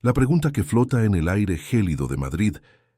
La pregunta que flota en el aire gélido de Madrid,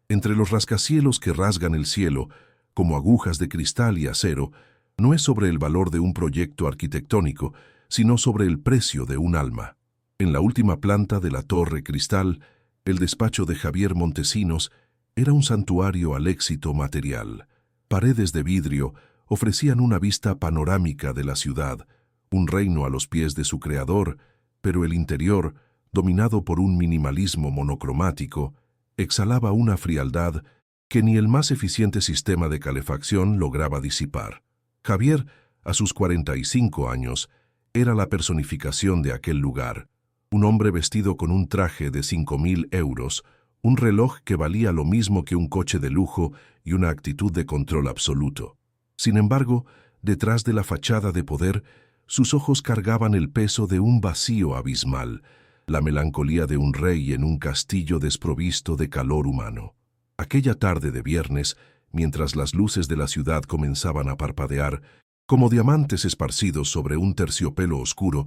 entre los rascacielos que rasgan el cielo, como agujas de cristal y acero, no es sobre el valor de un proyecto arquitectónico, sino sobre el precio de un alma. En la última planta de la Torre Cristal, el despacho de Javier Montesinos era un santuario al éxito material. Paredes de vidrio ofrecían una vista panorámica de la ciudad, un reino a los pies de su creador, pero el interior, dominado por un minimalismo monocromático, exhalaba una frialdad que ni el más eficiente sistema de calefacción lograba disipar. Javier, a sus 45 años, era la personificación de aquel lugar, un hombre vestido con un traje de 5.000 euros, un reloj que valía lo mismo que un coche de lujo y una actitud de control absoluto. Sin embargo, detrás de la fachada de poder, sus ojos cargaban el peso de un vacío abismal, la melancolía de un rey en un castillo desprovisto de calor humano. Aquella tarde de viernes, mientras las luces de la ciudad comenzaban a parpadear, como diamantes esparcidos sobre un terciopelo oscuro,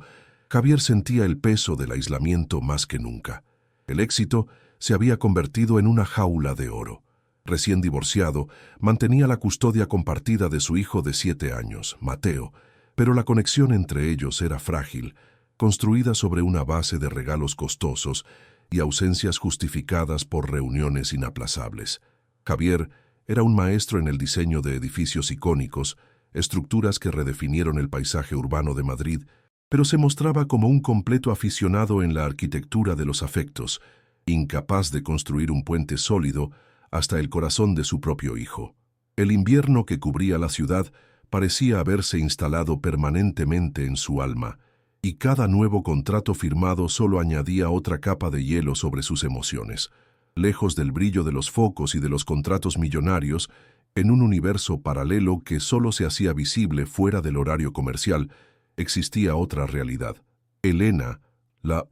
Javier sentía el peso del aislamiento más que nunca. El éxito se había convertido en una jaula de oro. Recién divorciado, mantenía la custodia compartida de su hijo de 7 años, Mateo, pero la conexión entre ellos era frágil, construida sobre una base de regalos costosos y ausencias justificadas por reuniones inaplazables. Javier era un maestro en el diseño de edificios icónicos, estructuras que redefinieron el paisaje urbano de Madrid, pero se mostraba como un completo aficionado en la arquitectura de los afectos, incapaz de construir un puente sólido hasta el corazón de su propio hijo. El invierno que cubría la ciudad parecía haberse instalado permanentemente en su alma, y cada nuevo contrato firmado solo añadía otra capa de hielo sobre sus emociones. Lejos del brillo de los focos y de los contratos millonarios, en un universo paralelo que solo se hacía visible fuera del horario comercial, existía otra realidad. Elena, la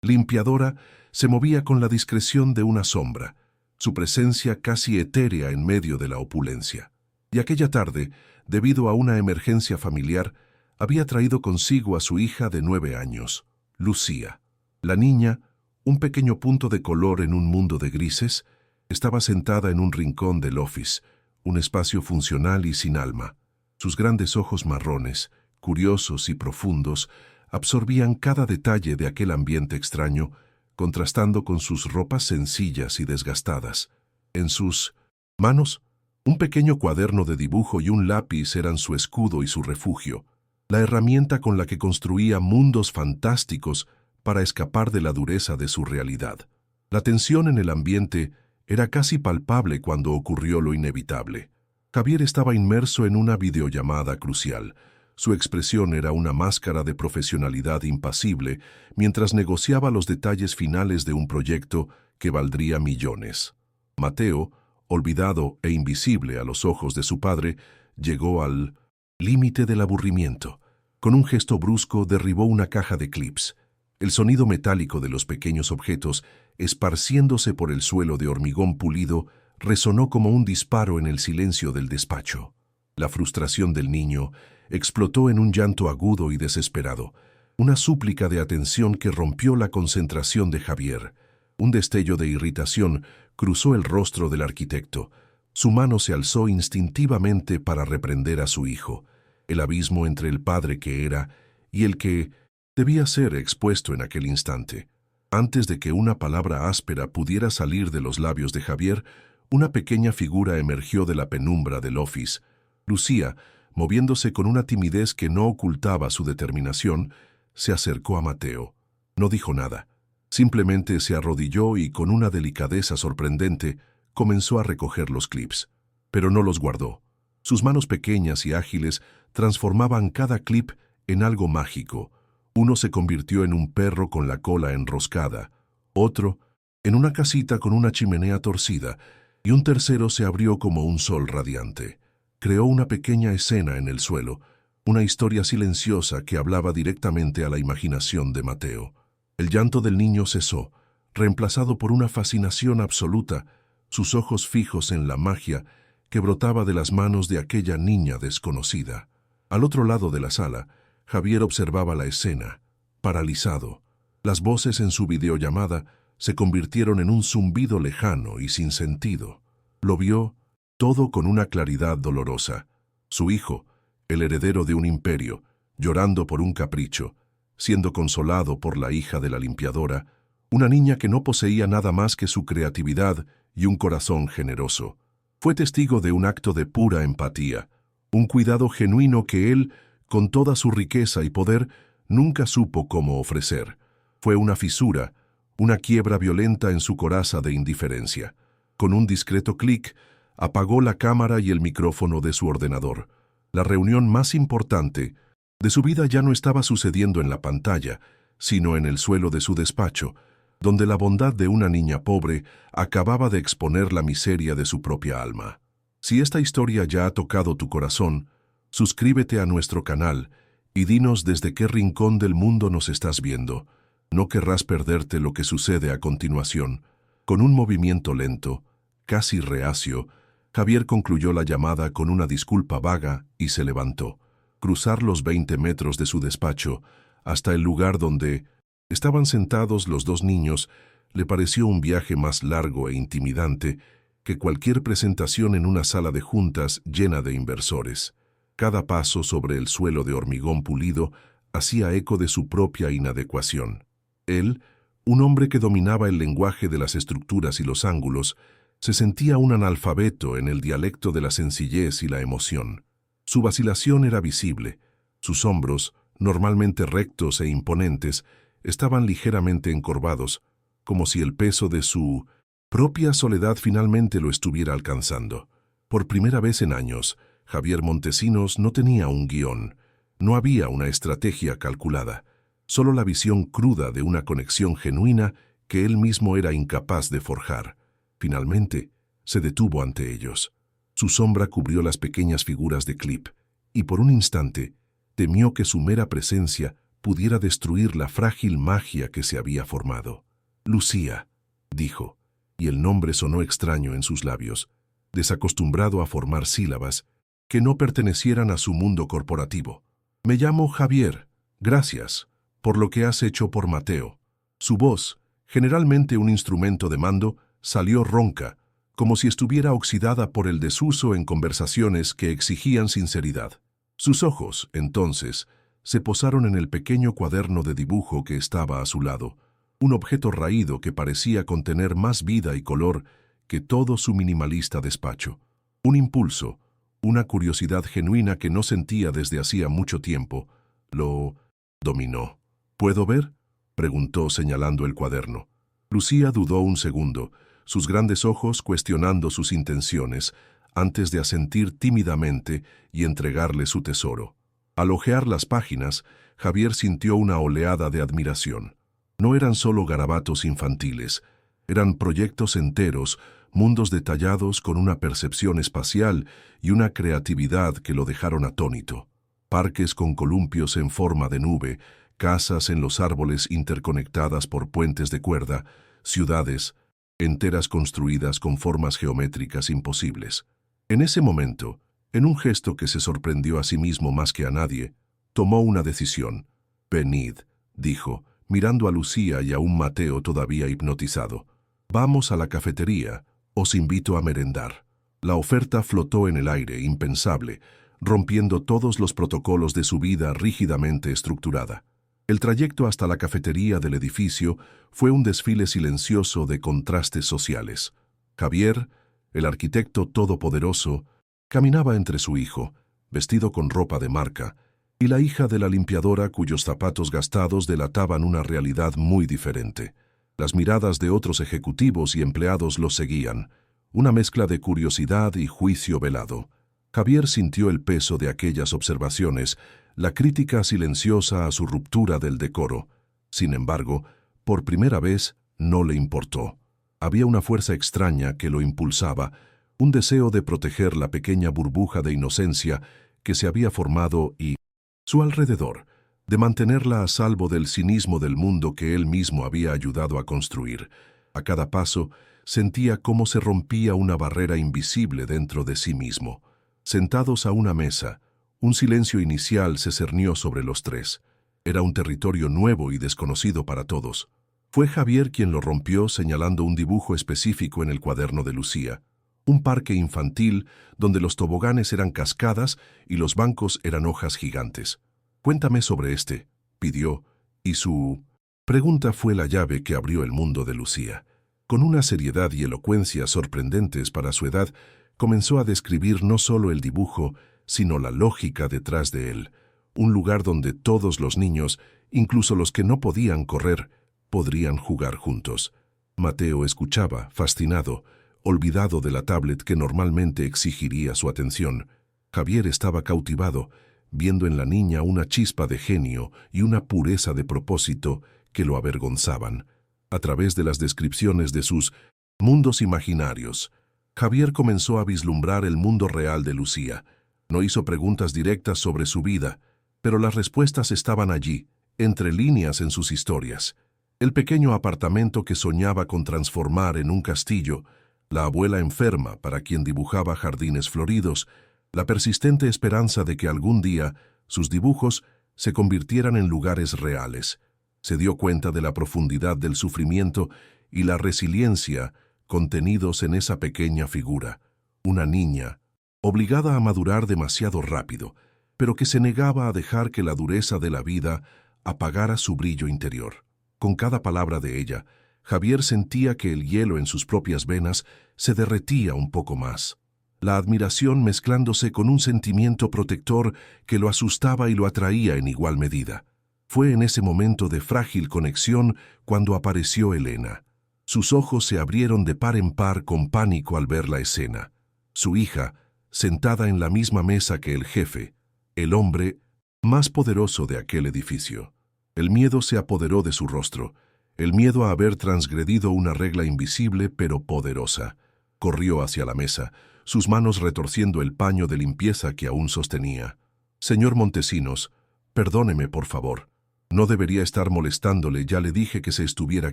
limpiadora, se movía con la discreción de una sombra, su presencia casi etérea en medio de la opulencia. Y aquella tarde, debido a una emergencia familiar, había traído consigo a su hija de 9 años, Lucía. La niña, un pequeño punto de color en un mundo de grises, estaba sentada en un rincón del office, un espacio funcional y sin alma. Sus grandes ojos marrones, curiosos y profundos, absorbían cada detalle de aquel ambiente extraño, contrastando con sus ropas sencillas y desgastadas. En sus manos, un pequeño cuaderno de dibujo y un lápiz eran su escudo y su refugio, la herramienta con la que construía mundos fantásticos para escapar de la dureza de su realidad. La tensión en el ambiente era casi palpable cuando ocurrió lo inevitable. Javier estaba inmerso en una videollamada crucial. Su expresión era una máscara de profesionalidad impasible mientras negociaba los detalles finales de un proyecto que valdría millones. Mateo, olvidado e invisible a los ojos de su padre, llegó al límite del aburrimiento. Con un gesto brusco derribó una caja de clips. El sonido metálico de los pequeños objetos, esparciéndose por el suelo de hormigón pulido, resonó como un disparo en el silencio del despacho. La frustración del niño explotó en un llanto agudo y desesperado, una súplica de atención que rompió la concentración de Javier. Un destello de irritación cruzó el rostro del arquitecto. Su mano se alzó instintivamente para reprender a su hijo. El abismo entre el padre que era y el que debía ser expuesto en aquel instante. Antes de que una palabra áspera pudiera salir de los labios de Javier, una pequeña figura emergió de la penumbra del office. Lucía, moviéndose con una timidez que no ocultaba su determinación, se acercó a Mateo. No dijo nada. Simplemente se arrodilló y, con una delicadeza sorprendente, comenzó a recoger los clips. Pero no los guardó. Sus manos pequeñas y ágiles transformaban cada clip en algo mágico. Uno se convirtió en un perro con la cola enroscada, otro en una casita con una chimenea torcida, y un tercero se abrió como un sol radiante. Creó una pequeña escena en el suelo, una historia silenciosa que hablaba directamente a la imaginación de Mateo. El llanto del niño cesó, reemplazado por una fascinación absoluta, sus ojos fijos en la magia que brotaba de las manos de aquella niña desconocida. Al otro lado de la sala, Javier observaba la escena, paralizado. Las voces en su videollamada se convirtieron en un zumbido lejano y sin sentido. Lo vio todo con una claridad dolorosa. Su hijo, el heredero de un imperio, llorando por un capricho, siendo consolado por la hija de la limpiadora, una niña que no poseía nada más que su creatividad y un corazón generoso. Fue testigo de un acto de pura empatía, un cuidado genuino que él, con toda su riqueza y poder, nunca supo cómo ofrecer. Fue una fisura, una quiebra violenta en su coraza de indiferencia. Con un discreto clic, apagó la cámara y el micrófono de su ordenador. La reunión más importante de su vida ya no estaba sucediendo en la pantalla, sino en el suelo de su despacho, donde la bondad de una niña pobre acababa de exponer la miseria de su propia alma. Si esta historia ya ha tocado tu corazón, suscríbete a nuestro canal y dinos desde qué rincón del mundo nos estás viendo. No querrás perderte lo que sucede a continuación. Con un movimiento lento, casi reacio, Javier concluyó la llamada con una disculpa vaga y se levantó. Cruzar los 20 metros de su despacho hasta el lugar donde estaban sentados los dos niños le pareció un viaje más largo e intimidante que cualquier presentación en una sala de juntas llena de inversores. Cada paso sobre el suelo de hormigón pulido hacía eco de su propia inadecuación. Él, un hombre que dominaba el lenguaje de las estructuras y los ángulos, se sentía un analfabeto en el dialecto de la sencillez y la emoción. Su vacilación era visible. Sus hombros, normalmente rectos e imponentes, estaban ligeramente encorvados, como si el peso de su propia soledad finalmente lo estuviera alcanzando. Por primera vez en años, Javier Montesinos no tenía un guión. No había una estrategia calculada, solo la visión cruda de una conexión genuina que él mismo era incapaz de forjar. Finalmente, se detuvo ante ellos. Su sombra cubrió las pequeñas figuras de Clip, y por un instante temió que su mera presencia pudiera destruir la frágil magia que se había formado. Lucía, dijo, y el nombre sonó extraño en sus labios, desacostumbrado a formar sílabas que no pertenecieran a su mundo corporativo. Me llamo Javier, gracias por lo que has hecho por Mateo. Su voz, generalmente un instrumento de mando, salió ronca, como si estuviera oxidada por el desuso en conversaciones que exigían sinceridad. Sus ojos, entonces, se posaron en el pequeño cuaderno de dibujo que estaba a su lado, un objeto raído que parecía contener más vida y color que todo su minimalista despacho. Un impulso, una curiosidad genuina que no sentía desde hacía mucho tiempo, lo dominó. ¿Puedo ver?, preguntó señalando el cuaderno. Lucía dudó un segundo, sus grandes ojos cuestionando sus intenciones, antes de asentir tímidamente y entregarle su tesoro. Al hojear las páginas, Javier sintió una oleada de admiración. No eran solo garabatos infantiles, eran proyectos enteros, mundos detallados con una percepción espacial y una creatividad que lo dejaron atónito. Parques con columpios en forma de nube, casas en los árboles interconectadas por puentes de cuerda, ciudades enteras construidas con formas geométricas imposibles. En ese momento, en un gesto que se sorprendió a sí mismo más que a nadie, tomó una decisión. «Venid», dijo, mirando a Lucía y a un Mateo todavía hipnotizado. «Vamos a la cafetería, os invito a merendar». La oferta flotó en el aire, impensable, rompiendo todos los protocolos de su vida rígidamente estructurada. El trayecto hasta la cafetería del edificio fue un desfile silencioso de contrastes sociales. Javier, el arquitecto todopoderoso, caminaba entre su hijo, vestido con ropa de marca, y la hija de la limpiadora cuyos zapatos gastados delataban una realidad muy diferente. Las miradas de otros ejecutivos y empleados los seguían, una mezcla de curiosidad y juicio velado. Javier sintió el peso de aquellas observaciones, la crítica silenciosa a su ruptura del decoro. Sin embargo, por primera vez no le importó. Había una fuerza extraña que lo impulsaba, un deseo de proteger la pequeña burbuja de inocencia que se había formado y, su alrededor, de mantenerla a salvo del cinismo del mundo que él mismo había ayudado a construir. A cada paso, sentía cómo se rompía una barrera invisible dentro de sí mismo. Sentados a una mesa, un silencio inicial se cernió sobre los tres. Era un territorio nuevo y desconocido para todos. Fue Javier quien lo rompió señalando un dibujo específico en el cuaderno de Lucía. Un parque infantil donde los toboganes eran cascadas y los bancos eran hojas gigantes. «Cuéntame sobre este», pidió, y su pregunta fue la llave que abrió el mundo de Lucía. Con una seriedad y elocuencia sorprendentes para su edad, comenzó a describir no solo el dibujo, sino la lógica detrás de él. Un lugar donde todos los niños, incluso los que no podían correr, podrían jugar juntos. Mateo escuchaba, fascinado, olvidado de la tablet que normalmente exigiría su atención. Javier estaba cautivado, viendo en la niña una chispa de genio y una pureza de propósito que lo avergonzaban. A través de las descripciones de sus mundos imaginarios, Javier comenzó a vislumbrar el mundo real de Lucía. No hizo preguntas directas sobre su vida, pero las respuestas estaban allí, entre líneas en sus historias. El pequeño apartamento que soñaba con transformar en un castillo, la abuela enferma para quien dibujaba jardines floridos, la persistente esperanza de que algún día sus dibujos se convirtieran en lugares reales. Se dio cuenta de la profundidad del sufrimiento y la resiliencia contenidos en esa pequeña figura, una niña, obligada a madurar demasiado rápido, pero que se negaba a dejar que la dureza de la vida apagara su brillo interior. Con cada palabra de ella, Javier sentía que el hielo en sus propias venas se derretía un poco más. La admiración mezclándose con un sentimiento protector que lo asustaba y lo atraía en igual medida. Fue en ese momento de frágil conexión cuando apareció Elena. Sus ojos se abrieron de par en par con pánico al ver la escena. Su hija, sentada en la misma mesa que el jefe, el hombre más poderoso de aquel edificio. El miedo se apoderó de su rostro, el miedo a haber transgredido una regla invisible pero poderosa. Corrió hacia la mesa, sus manos retorciendo el paño de limpieza que aún sostenía. «Señor Montesinos, perdóneme, por favor. No debería estar molestándole, ya le dije que se estuviera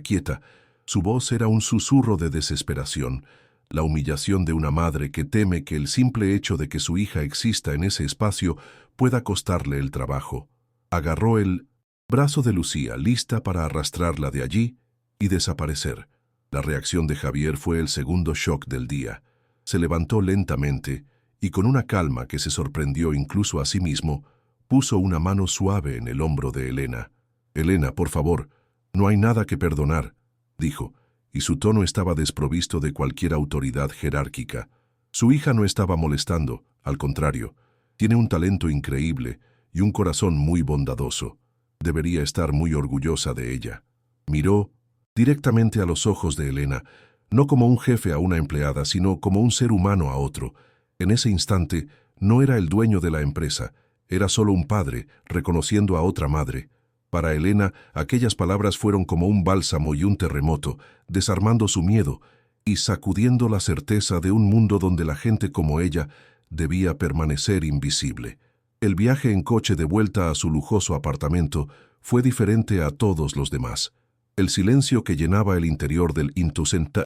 quieta». Su voz era un susurro de desesperación, la humillación de una madre que teme que el simple hecho de que su hija exista en ese espacio pueda costarle el trabajo. Agarró el brazo de Lucía, lista para arrastrarla de allí y desaparecer. La reacción de Javier fue el segundo shock del día. Se levantó lentamente y con una calma que se sorprendió incluso a sí mismo, puso una mano suave en el hombro de Elena. «Elena, por favor, no hay nada que perdonar», dijo, y su tono estaba desprovisto de cualquier autoridad jerárquica. Su hija no estaba molestando, al contrario, tiene un talento increíble y un corazón muy bondadoso. Debería estar muy orgullosa de ella. Miró directamente a los ojos de Elena, no como un jefe a una empleada, sino como un ser humano a otro. En ese instante no era el dueño de la empresa, era solo un padre reconociendo a otra madre. Para Elena, aquellas palabras fueron como un bálsamo y un terremoto, desarmando su miedo y sacudiendo la certeza de un mundo donde la gente como ella debía permanecer invisible. El viaje en coche de vuelta a su lujoso apartamento fue diferente a todos los demás. El silencio que llenaba el interior del intusenta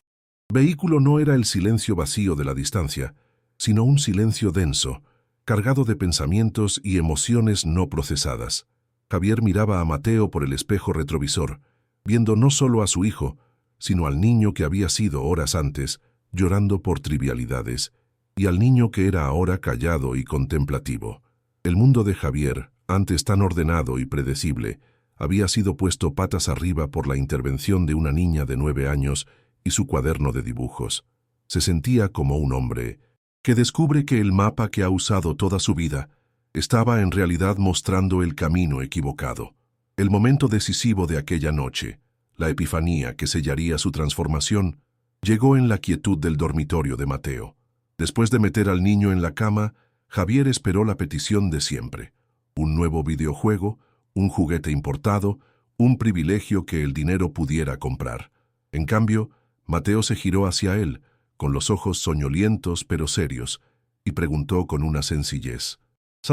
vehículo no era el silencio vacío de la distancia, sino un silencio denso, cargado de pensamientos y emociones no procesadas. Javier miraba a Mateo por el espejo retrovisor, viendo no solo a su hijo, sino al niño que había sido horas antes, llorando por trivialidades, y al niño que era ahora callado y contemplativo. El mundo de Javier, antes tan ordenado y predecible, había sido puesto patas arriba por la intervención de una niña de 9 años y su cuaderno de dibujos. Se sentía como un hombre que descubre que el mapa que ha usado toda su vida estaba en realidad mostrando el camino equivocado. El momento decisivo de aquella noche, la epifanía que sellaría su transformación, llegó en la quietud del dormitorio de Mateo. Después de meter al niño en la cama, Javier esperó la petición de siempre. Un nuevo videojuego, un juguete importado, un privilegio que el dinero pudiera comprar. En cambio, Mateo se giró hacia él, con los ojos soñolientos pero serios, y preguntó con una sencillez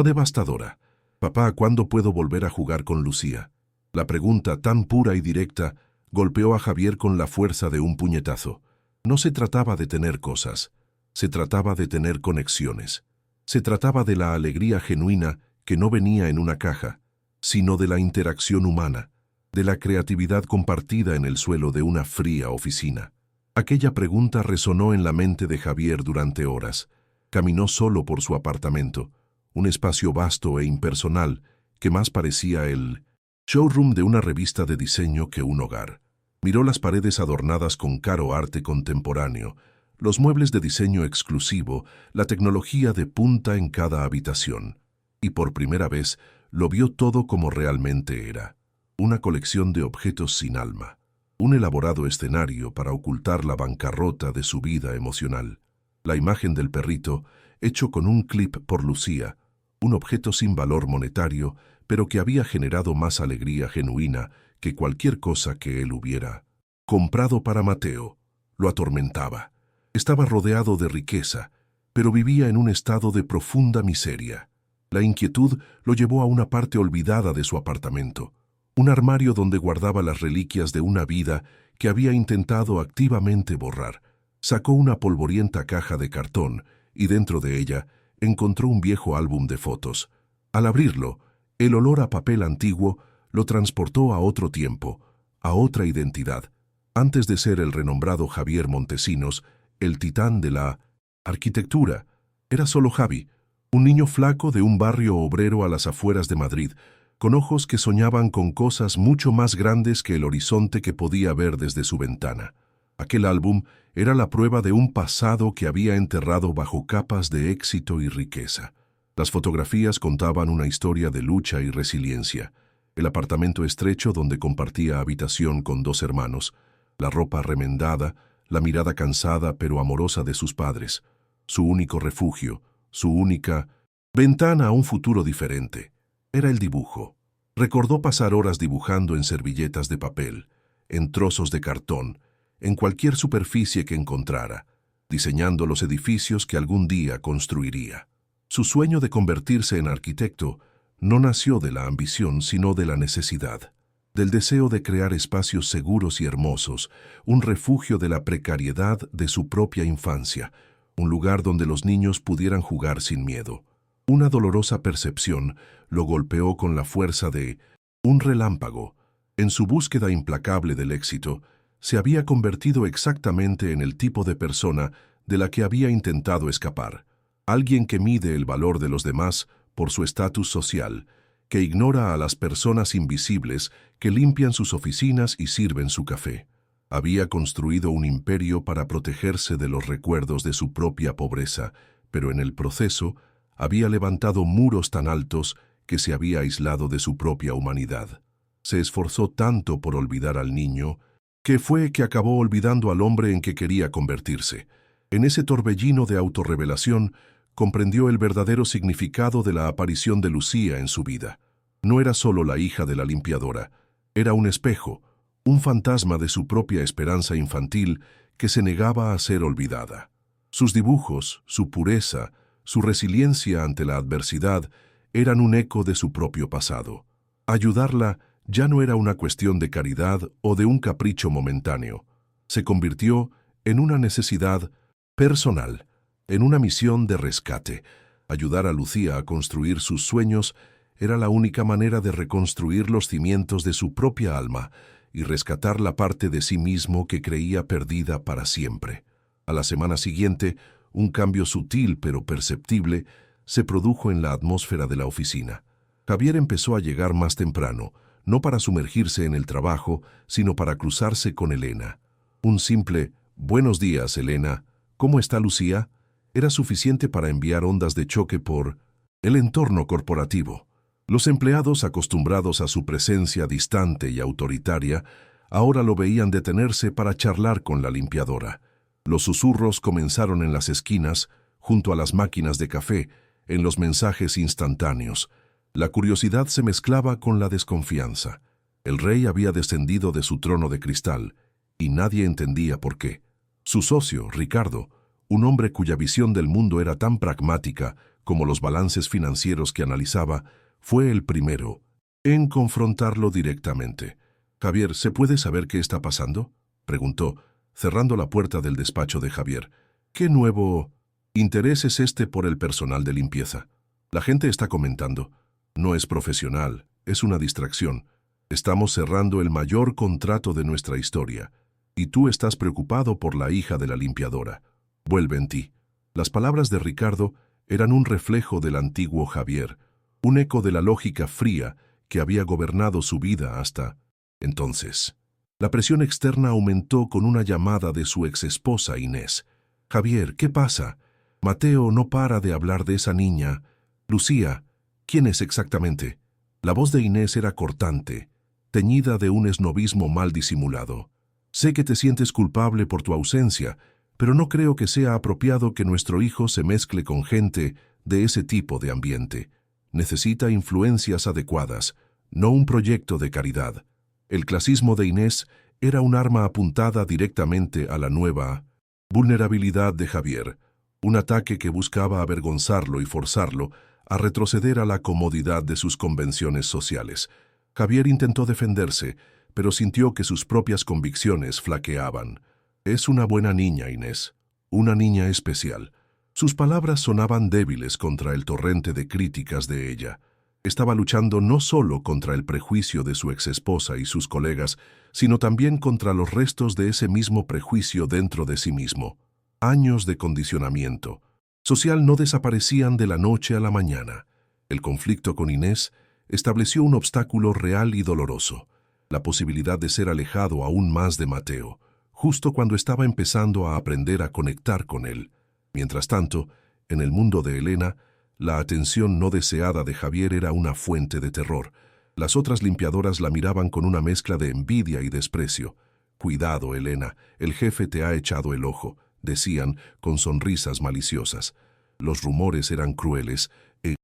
devastadora: «Papá, ¿cuándo puedo volver a jugar con Lucía?». La pregunta tan pura y directa golpeó a Javier con la fuerza de un puñetazo. No se trataba de tener cosas, se trataba de tener conexiones. Se trataba de la alegría genuina que no venía en una caja, sino de la interacción humana, de la creatividad compartida en el suelo de una fría oficina. Aquella pregunta resonó en la mente de Javier durante horas. Caminó solo por su apartamento, un espacio vasto e impersonal que más parecía el showroom de una revista de diseño que un hogar. Miró las paredes adornadas con caro arte contemporáneo, los muebles de diseño exclusivo, la tecnología de punta en cada habitación. Y por primera vez lo vio todo como realmente era: una colección de objetos sin alma, un elaborado escenario para ocultar la bancarrota de su vida emocional. La imagen del perrito, hecho con un clip por Lucía, un objeto sin valor monetario, pero que había generado más alegría genuina que cualquier cosa que él hubiera comprado para Mateo, lo atormentaba. Estaba rodeado de riqueza, pero vivía en un estado de profunda miseria. La inquietud lo llevó a una parte olvidada de su apartamento, un armario donde guardaba las reliquias de una vida que había intentado activamente borrar. Sacó una polvorienta caja de cartón y dentro de ella encontró un viejo álbum de fotos. Al abrirlo, el olor a papel antiguo lo transportó a otro tiempo, a otra identidad. Antes de ser el renombrado Javier Montesinos, el titán de la arquitectura, era solo Javi, un niño flaco de un barrio obrero a las afueras de Madrid, con ojos que soñaban con cosas mucho más grandes que el horizonte que podía ver desde su ventana. Aquel álbum era la prueba de un pasado que había enterrado bajo capas de éxito y riqueza. Las fotografías contaban una historia de lucha y resiliencia. El apartamento estrecho donde compartía habitación con dos hermanos, la ropa remendada, la mirada cansada pero amorosa de sus padres, su único refugio, su única ventana a un futuro diferente. Era el dibujo. Recordó pasar horas dibujando en servilletas de papel, en trozos de cartón, en cualquier superficie que encontrara, diseñando los edificios que algún día construiría. Su sueño de convertirse en arquitecto no nació de la ambición, sino de la necesidad, del deseo de crear espacios seguros y hermosos, un refugio de la precariedad de su propia infancia, un lugar donde los niños pudieran jugar sin miedo. Una dolorosa percepción lo golpeó con la fuerza de un relámpago. En su búsqueda implacable del éxito, se había convertido exactamente en el tipo de persona de la que había intentado escapar. Alguien que mide el valor de los demás por su estatus social, que ignora a las personas invisibles que limpian sus oficinas y sirven su café. Había construido un imperio para protegerse de los recuerdos de su propia pobreza, pero en el proceso había levantado muros tan altos que se había aislado de su propia humanidad. Se esforzó tanto por olvidar al niño, que fue que acabó olvidando al hombre en que quería convertirse. En ese torbellino de autorrevelación, comprendió el verdadero significado de la aparición de Lucía en su vida. No era solo la hija de la limpiadora, era un espejo, un fantasma de su propia esperanza infantil que se negaba a ser olvidada. Sus dibujos, su pureza, su resiliencia ante la adversidad eran un eco de su propio pasado. Ayudarla ya no era una cuestión de caridad o de un capricho momentáneo. Se convirtió en una necesidad personal, en una misión de rescate. Ayudar a Lucía a construir sus sueños era la única manera de reconstruir los cimientos de su propia alma y rescatar la parte de sí mismo que creía perdida para siempre. A la semana siguiente, un cambio sutil pero perceptible se produjo en la atmósfera de la oficina. Javier empezó a llegar más temprano, no para sumergirse en el trabajo, sino para cruzarse con Elena. Un simple «Buenos días, Elena. ¿Cómo está Lucía?» era suficiente para enviar ondas de choque por el entorno corporativo. Los empleados, acostumbrados a su presencia distante y autoritaria, ahora lo veían detenerse para charlar con la limpiadora. Los susurros comenzaron en las esquinas, junto a las máquinas de café, en los mensajes instantáneos. La curiosidad se mezclaba con la desconfianza. El rey había descendido de su trono de cristal, y nadie entendía por qué. Su socio, Ricardo, un hombre cuya visión del mundo era tan pragmática como los balances financieros que analizaba, fue el primero en confrontarlo directamente. «Javier, ¿se puede saber qué está pasando?», preguntó, cerrando la puerta del despacho de Javier. «¿Qué nuevo interés es este por el personal de limpieza? La gente está comentando. No es profesional, es una distracción. Estamos cerrando el mayor contrato de nuestra historia. Y tú estás preocupado por la hija de la limpiadora. Vuelve en ti. Las palabras de Ricardo eran un reflejo del antiguo Javier, un eco de la lógica fría que había gobernado su vida hasta entonces. La presión externa aumentó con una llamada de su exesposa Inés. «Javier, ¿qué pasa? Mateo no para de hablar de esa niña. Lucía, ¿quién es exactamente?» La voz de Inés era cortante, teñida de un esnobismo mal disimulado. «Sé que te sientes culpable por tu ausencia, pero no creo que sea apropiado que nuestro hijo se mezcle con gente de ese tipo de ambiente. Necesita influencias adecuadas, no un proyecto de caridad». El clasismo de Inés era un arma apuntada directamente a la nueva vulnerabilidad de Javier, un ataque que buscaba avergonzarlo y forzarlo a retroceder a la comodidad de sus convenciones sociales. Javier intentó defenderse, pero sintió que sus propias convicciones flaqueaban. «Es una buena niña, Inés, una niña especial». Sus palabras sonaban débiles contra el torrente de críticas de ella. Estaba luchando no solo contra el prejuicio de su exesposa y sus colegas, sino también contra los restos de ese mismo prejuicio dentro de sí mismo. Años de condicionamiento social no desaparecían de la noche a la mañana. El conflicto con Inés estableció un obstáculo real y doloroso, la posibilidad de ser alejado aún más de Mateo, justo cuando estaba empezando a aprender a conectar con él. Mientras tanto, en el mundo de Elena, la atención no deseada de Javier era una fuente de terror. Las otras limpiadoras la miraban con una mezcla de envidia y desprecio. «Cuidado, Elena, el jefe te ha echado el ojo», decían con sonrisas maliciosas. Los rumores eran crueles e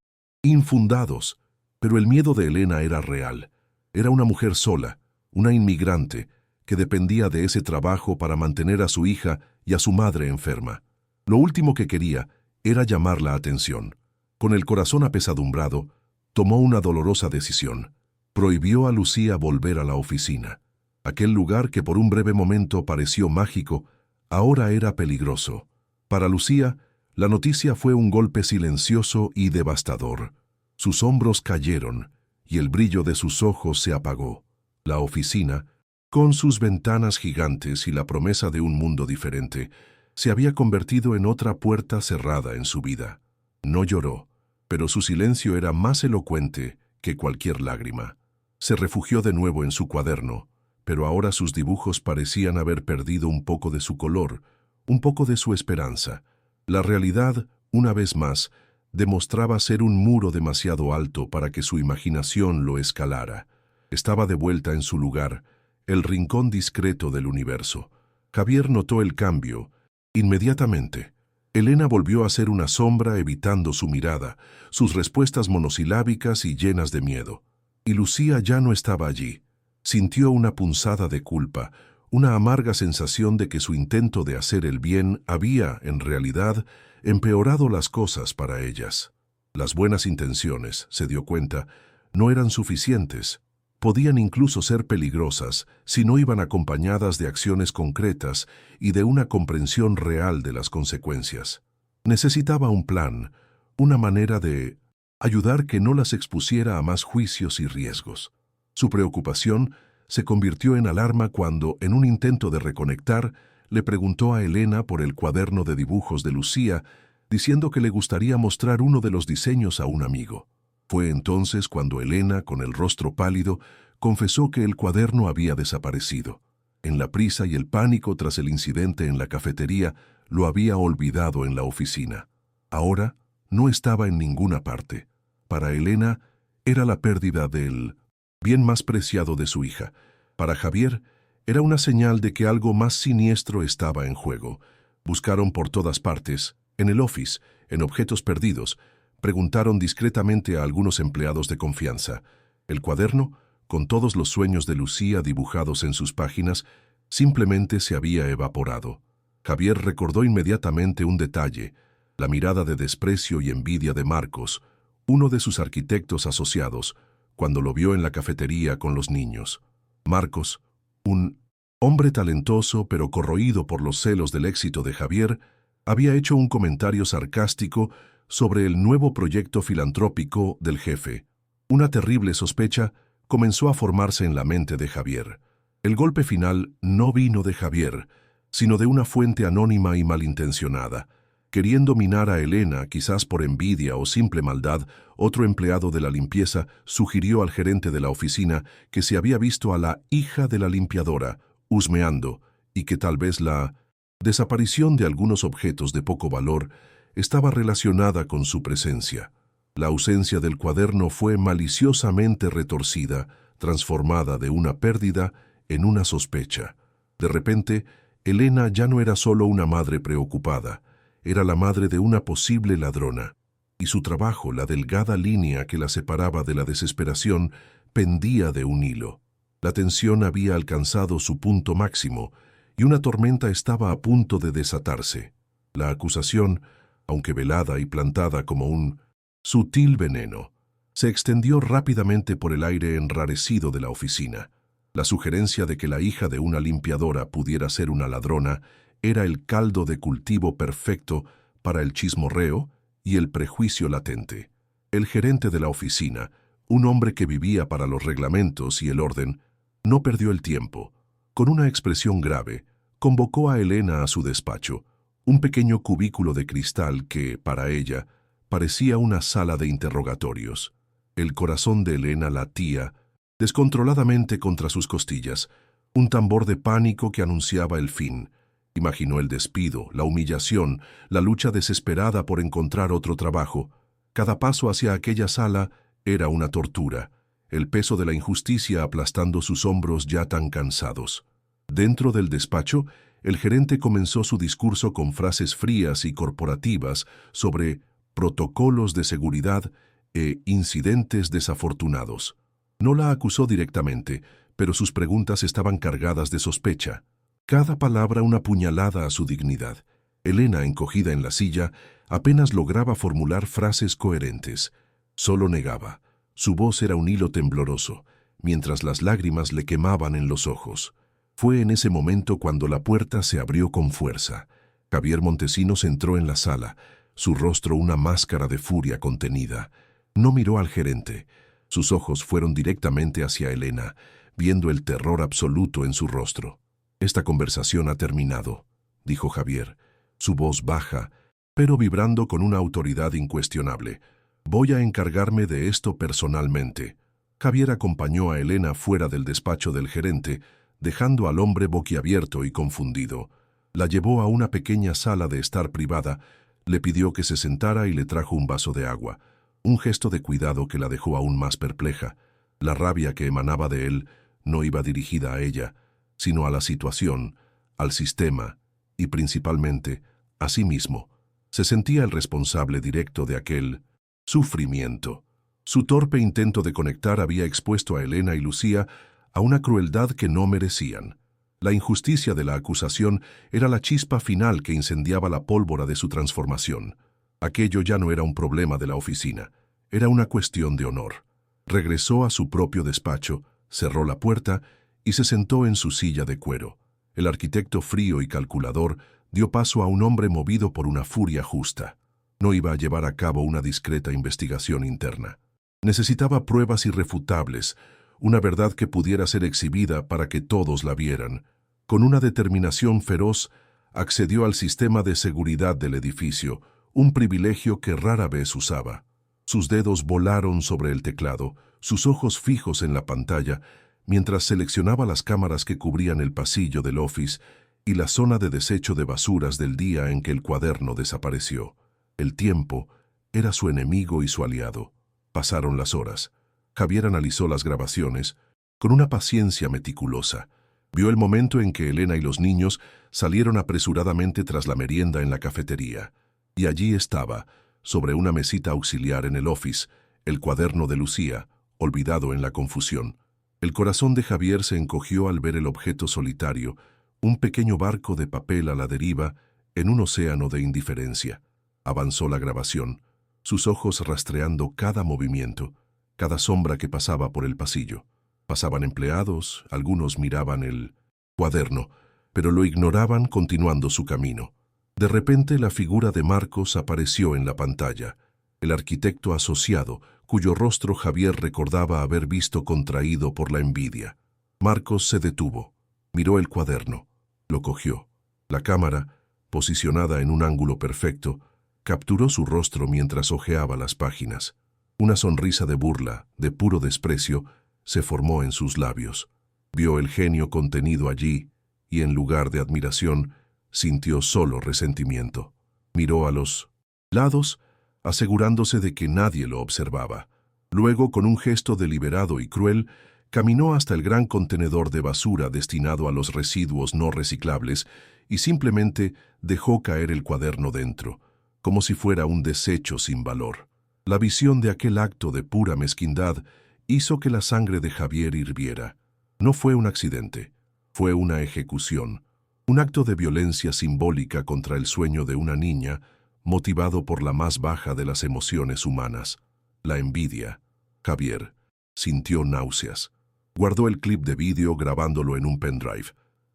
infundados, pero el miedo de Elena era real. Era una mujer sola, una inmigrante, que dependía de ese trabajo para mantener a su hija y a su madre enferma. Lo último que quería era llamar la atención. Con el corazón apesadumbrado, tomó una dolorosa decisión. Prohibió a Lucía volver a la oficina. Aquel lugar que por un breve momento pareció mágico, ahora era peligroso. Para Lucía, la noticia fue un golpe silencioso y devastador. Sus hombros cayeron y el brillo de sus ojos se apagó. La oficina, con sus ventanas gigantes y la promesa de un mundo diferente, se había convertido en otra puerta cerrada en su vida. No lloró, pero su silencio era más elocuente que cualquier lágrima. Se refugió de nuevo en su cuaderno, pero ahora sus dibujos parecían haber perdido un poco de su color, un poco de su esperanza. La realidad, una vez más, demostraba ser un muro demasiado alto para que su imaginación lo escalara. Estaba de vuelta en su lugar, el rincón discreto del universo. Javier notó el cambio. Inmediatamente, Elena volvió a ser una sombra evitando su mirada, sus respuestas monosilábicas y llenas de miedo. Y Lucía ya no estaba allí. Sintió una punzada de culpa, una amarga sensación de que su intento de hacer el bien había, en realidad, empeorado las cosas para ellas. Las buenas intenciones, se dio cuenta, no eran suficientes. Podían incluso ser peligrosas si no iban acompañadas de acciones concretas y de una comprensión real de las consecuencias. Necesitaba un plan, una manera de ayudar que no las expusiera a más juicios y riesgos. Su preocupación se convirtió en alarma cuando, en un intento de reconectar, le preguntó a Elena por el cuaderno de dibujos de Lucía, diciendo que le gustaría mostrar uno de los diseños a un amigo. Fue entonces cuando Elena, con el rostro pálido, confesó que el cuaderno había desaparecido. En la prisa y el pánico tras el incidente en la cafetería, lo había olvidado en la oficina. Ahora no estaba en ninguna parte. Para Elena, era la pérdida del bien más preciado de su hija. Para Javier, era una señal de que algo más siniestro estaba en juego. Buscaron por todas partes, en el office, en objetos perdidos. Preguntaron discretamente a algunos empleados de confianza. El cuaderno, con todos los sueños de Lucía dibujados en sus páginas, simplemente se había evaporado. Javier recordó inmediatamente un detalle, la mirada de desprecio y envidia de Marcos, uno de sus arquitectos asociados, cuando lo vio en la cafetería con los niños. Marcos, un hombre talentoso pero corroído por los celos del éxito de Javier, había hecho un comentario sarcástico sobre el nuevo proyecto filantrópico del jefe. Una terrible sospecha comenzó a formarse en la mente de Javier. El golpe final no vino de Javier, sino de una fuente anónima y malintencionada. Queriendo minar a Elena, quizás por envidia o simple maldad, otro empleado de la limpieza sugirió al gerente de la oficina que se había visto a la hija de la limpiadora husmeando y que tal vez la desaparición de algunos objetos de poco valor estaba relacionada con su presencia. La ausencia del cuaderno fue maliciosamente retorcida, transformada de una pérdida en una sospecha. De repente, Elena ya no era solo una madre preocupada, era la madre de una posible ladrona, y su trabajo, la delgada línea que la separaba de la desesperación, pendía de un hilo. La tensión había alcanzado su punto máximo, y una tormenta estaba a punto de desatarse. La acusación, aunque velada y plantada como un sutil veneno, se extendió rápidamente por el aire enrarecido de la oficina. La sugerencia de que la hija de una limpiadora pudiera ser una ladrona era el caldo de cultivo perfecto para el chismorreo y el prejuicio latente. El gerente de la oficina, un hombre que vivía para los reglamentos y el orden, no perdió el tiempo. Con una expresión grave, convocó a Elena a su despacho, un pequeño cubículo de cristal que, para ella, parecía una sala de interrogatorios. El corazón de Elena latía descontroladamente contra sus costillas, un tambor de pánico que anunciaba el fin. Imaginó el despido, la humillación, la lucha desesperada por encontrar otro trabajo. Cada paso hacia aquella sala era una tortura, el peso de la injusticia aplastando sus hombros ya tan cansados. Dentro del despacho, el gerente comenzó su discurso con frases frías y corporativas sobre protocolos de seguridad e incidentes desafortunados. No la acusó directamente, pero sus preguntas estaban cargadas de sospecha. Cada palabra una puñalada a su dignidad. Elena, encogida en la silla, apenas lograba formular frases coherentes. Solo negaba. Su voz era un hilo tembloroso, mientras las lágrimas le quemaban en los ojos. Fue en ese momento cuando la puerta se abrió con fuerza. Javier Montesinos entró en la sala, su rostro una máscara de furia contenida. No miró al gerente. Sus ojos fueron directamente hacia Elena, viendo el terror absoluto en su rostro. «Esta conversación ha terminado», dijo Javier, su voz baja, pero vibrando con una autoridad incuestionable. «Voy a encargarme de esto personalmente». Javier acompañó a Elena fuera del despacho del gerente, dejando al hombre boquiabierto y confundido. La llevó a una pequeña sala de estar privada, le pidió que se sentara y le trajo un vaso de agua, un gesto de cuidado que la dejó aún más perpleja. La rabia que emanaba de él no iba dirigida a ella, sino a la situación, al sistema y principalmente a sí mismo. Se sentía el responsable directo de aquel sufrimiento. Su torpe intento de conectar había expuesto a Elena y Lucía a una crueldad que no merecían. La injusticia de la acusación era la chispa final que incendiaba la pólvora de su transformación. Aquello ya no era un problema de la oficina, era una cuestión de honor. Regresó a su propio despacho, cerró la puerta y se sentó en su silla de cuero. El arquitecto frío y calculador dio paso a un hombre movido por una furia justa. No iba a llevar a cabo una discreta investigación interna. Necesitaba pruebas irrefutables, una verdad que pudiera ser exhibida para que todos la vieran. Con una determinación feroz, accedió al sistema de seguridad del edificio, un privilegio que rara vez usaba. Sus dedos volaron sobre el teclado, sus ojos fijos en la pantalla, mientras seleccionaba las cámaras que cubrían el pasillo del office y la zona de desecho de basuras del día en que el cuaderno desapareció. El tiempo era su enemigo y su aliado. Pasaron las horas. Javier analizó las grabaciones con una paciencia meticulosa. Vio el momento en que Elena y los niños salieron apresuradamente tras la merienda en la cafetería. Y allí estaba, sobre una mesita auxiliar en el office, el cuaderno de Lucía, olvidado en la confusión. El corazón de Javier se encogió al ver el objeto solitario, un pequeño barco de papel a la deriva en un océano de indiferencia. Avanzó la grabación, sus ojos rastreando cada movimiento, cada sombra que pasaba por el pasillo. Pasaban empleados, algunos miraban el cuaderno, pero lo ignoraban continuando su camino. De repente la figura de Marcos apareció en la pantalla, el arquitecto asociado, cuyo rostro Javier recordaba haber visto contraído por la envidia. Marcos se detuvo, miró el cuaderno, lo cogió. La cámara, posicionada en un ángulo perfecto, capturó su rostro mientras hojeaba las páginas. Una sonrisa de burla, de puro desprecio, se formó en sus labios. Vio el genio contenido allí y, en lugar de admiración, sintió solo resentimiento. Miró a los lados, asegurándose de que nadie lo observaba. Luego, con un gesto deliberado y cruel, caminó hasta el gran contenedor de basura destinado a los residuos no reciclables y simplemente dejó caer el cuaderno dentro, como si fuera un desecho sin valor. La visión de aquel acto de pura mezquindad hizo que la sangre de Javier hirviera. No fue un accidente, fue una ejecución, un acto de violencia simbólica contra el sueño de una niña, motivado por la más baja de las emociones humanas, la envidia. Javier sintió náuseas. Guardó el clip de vídeo grabándolo en un pendrive.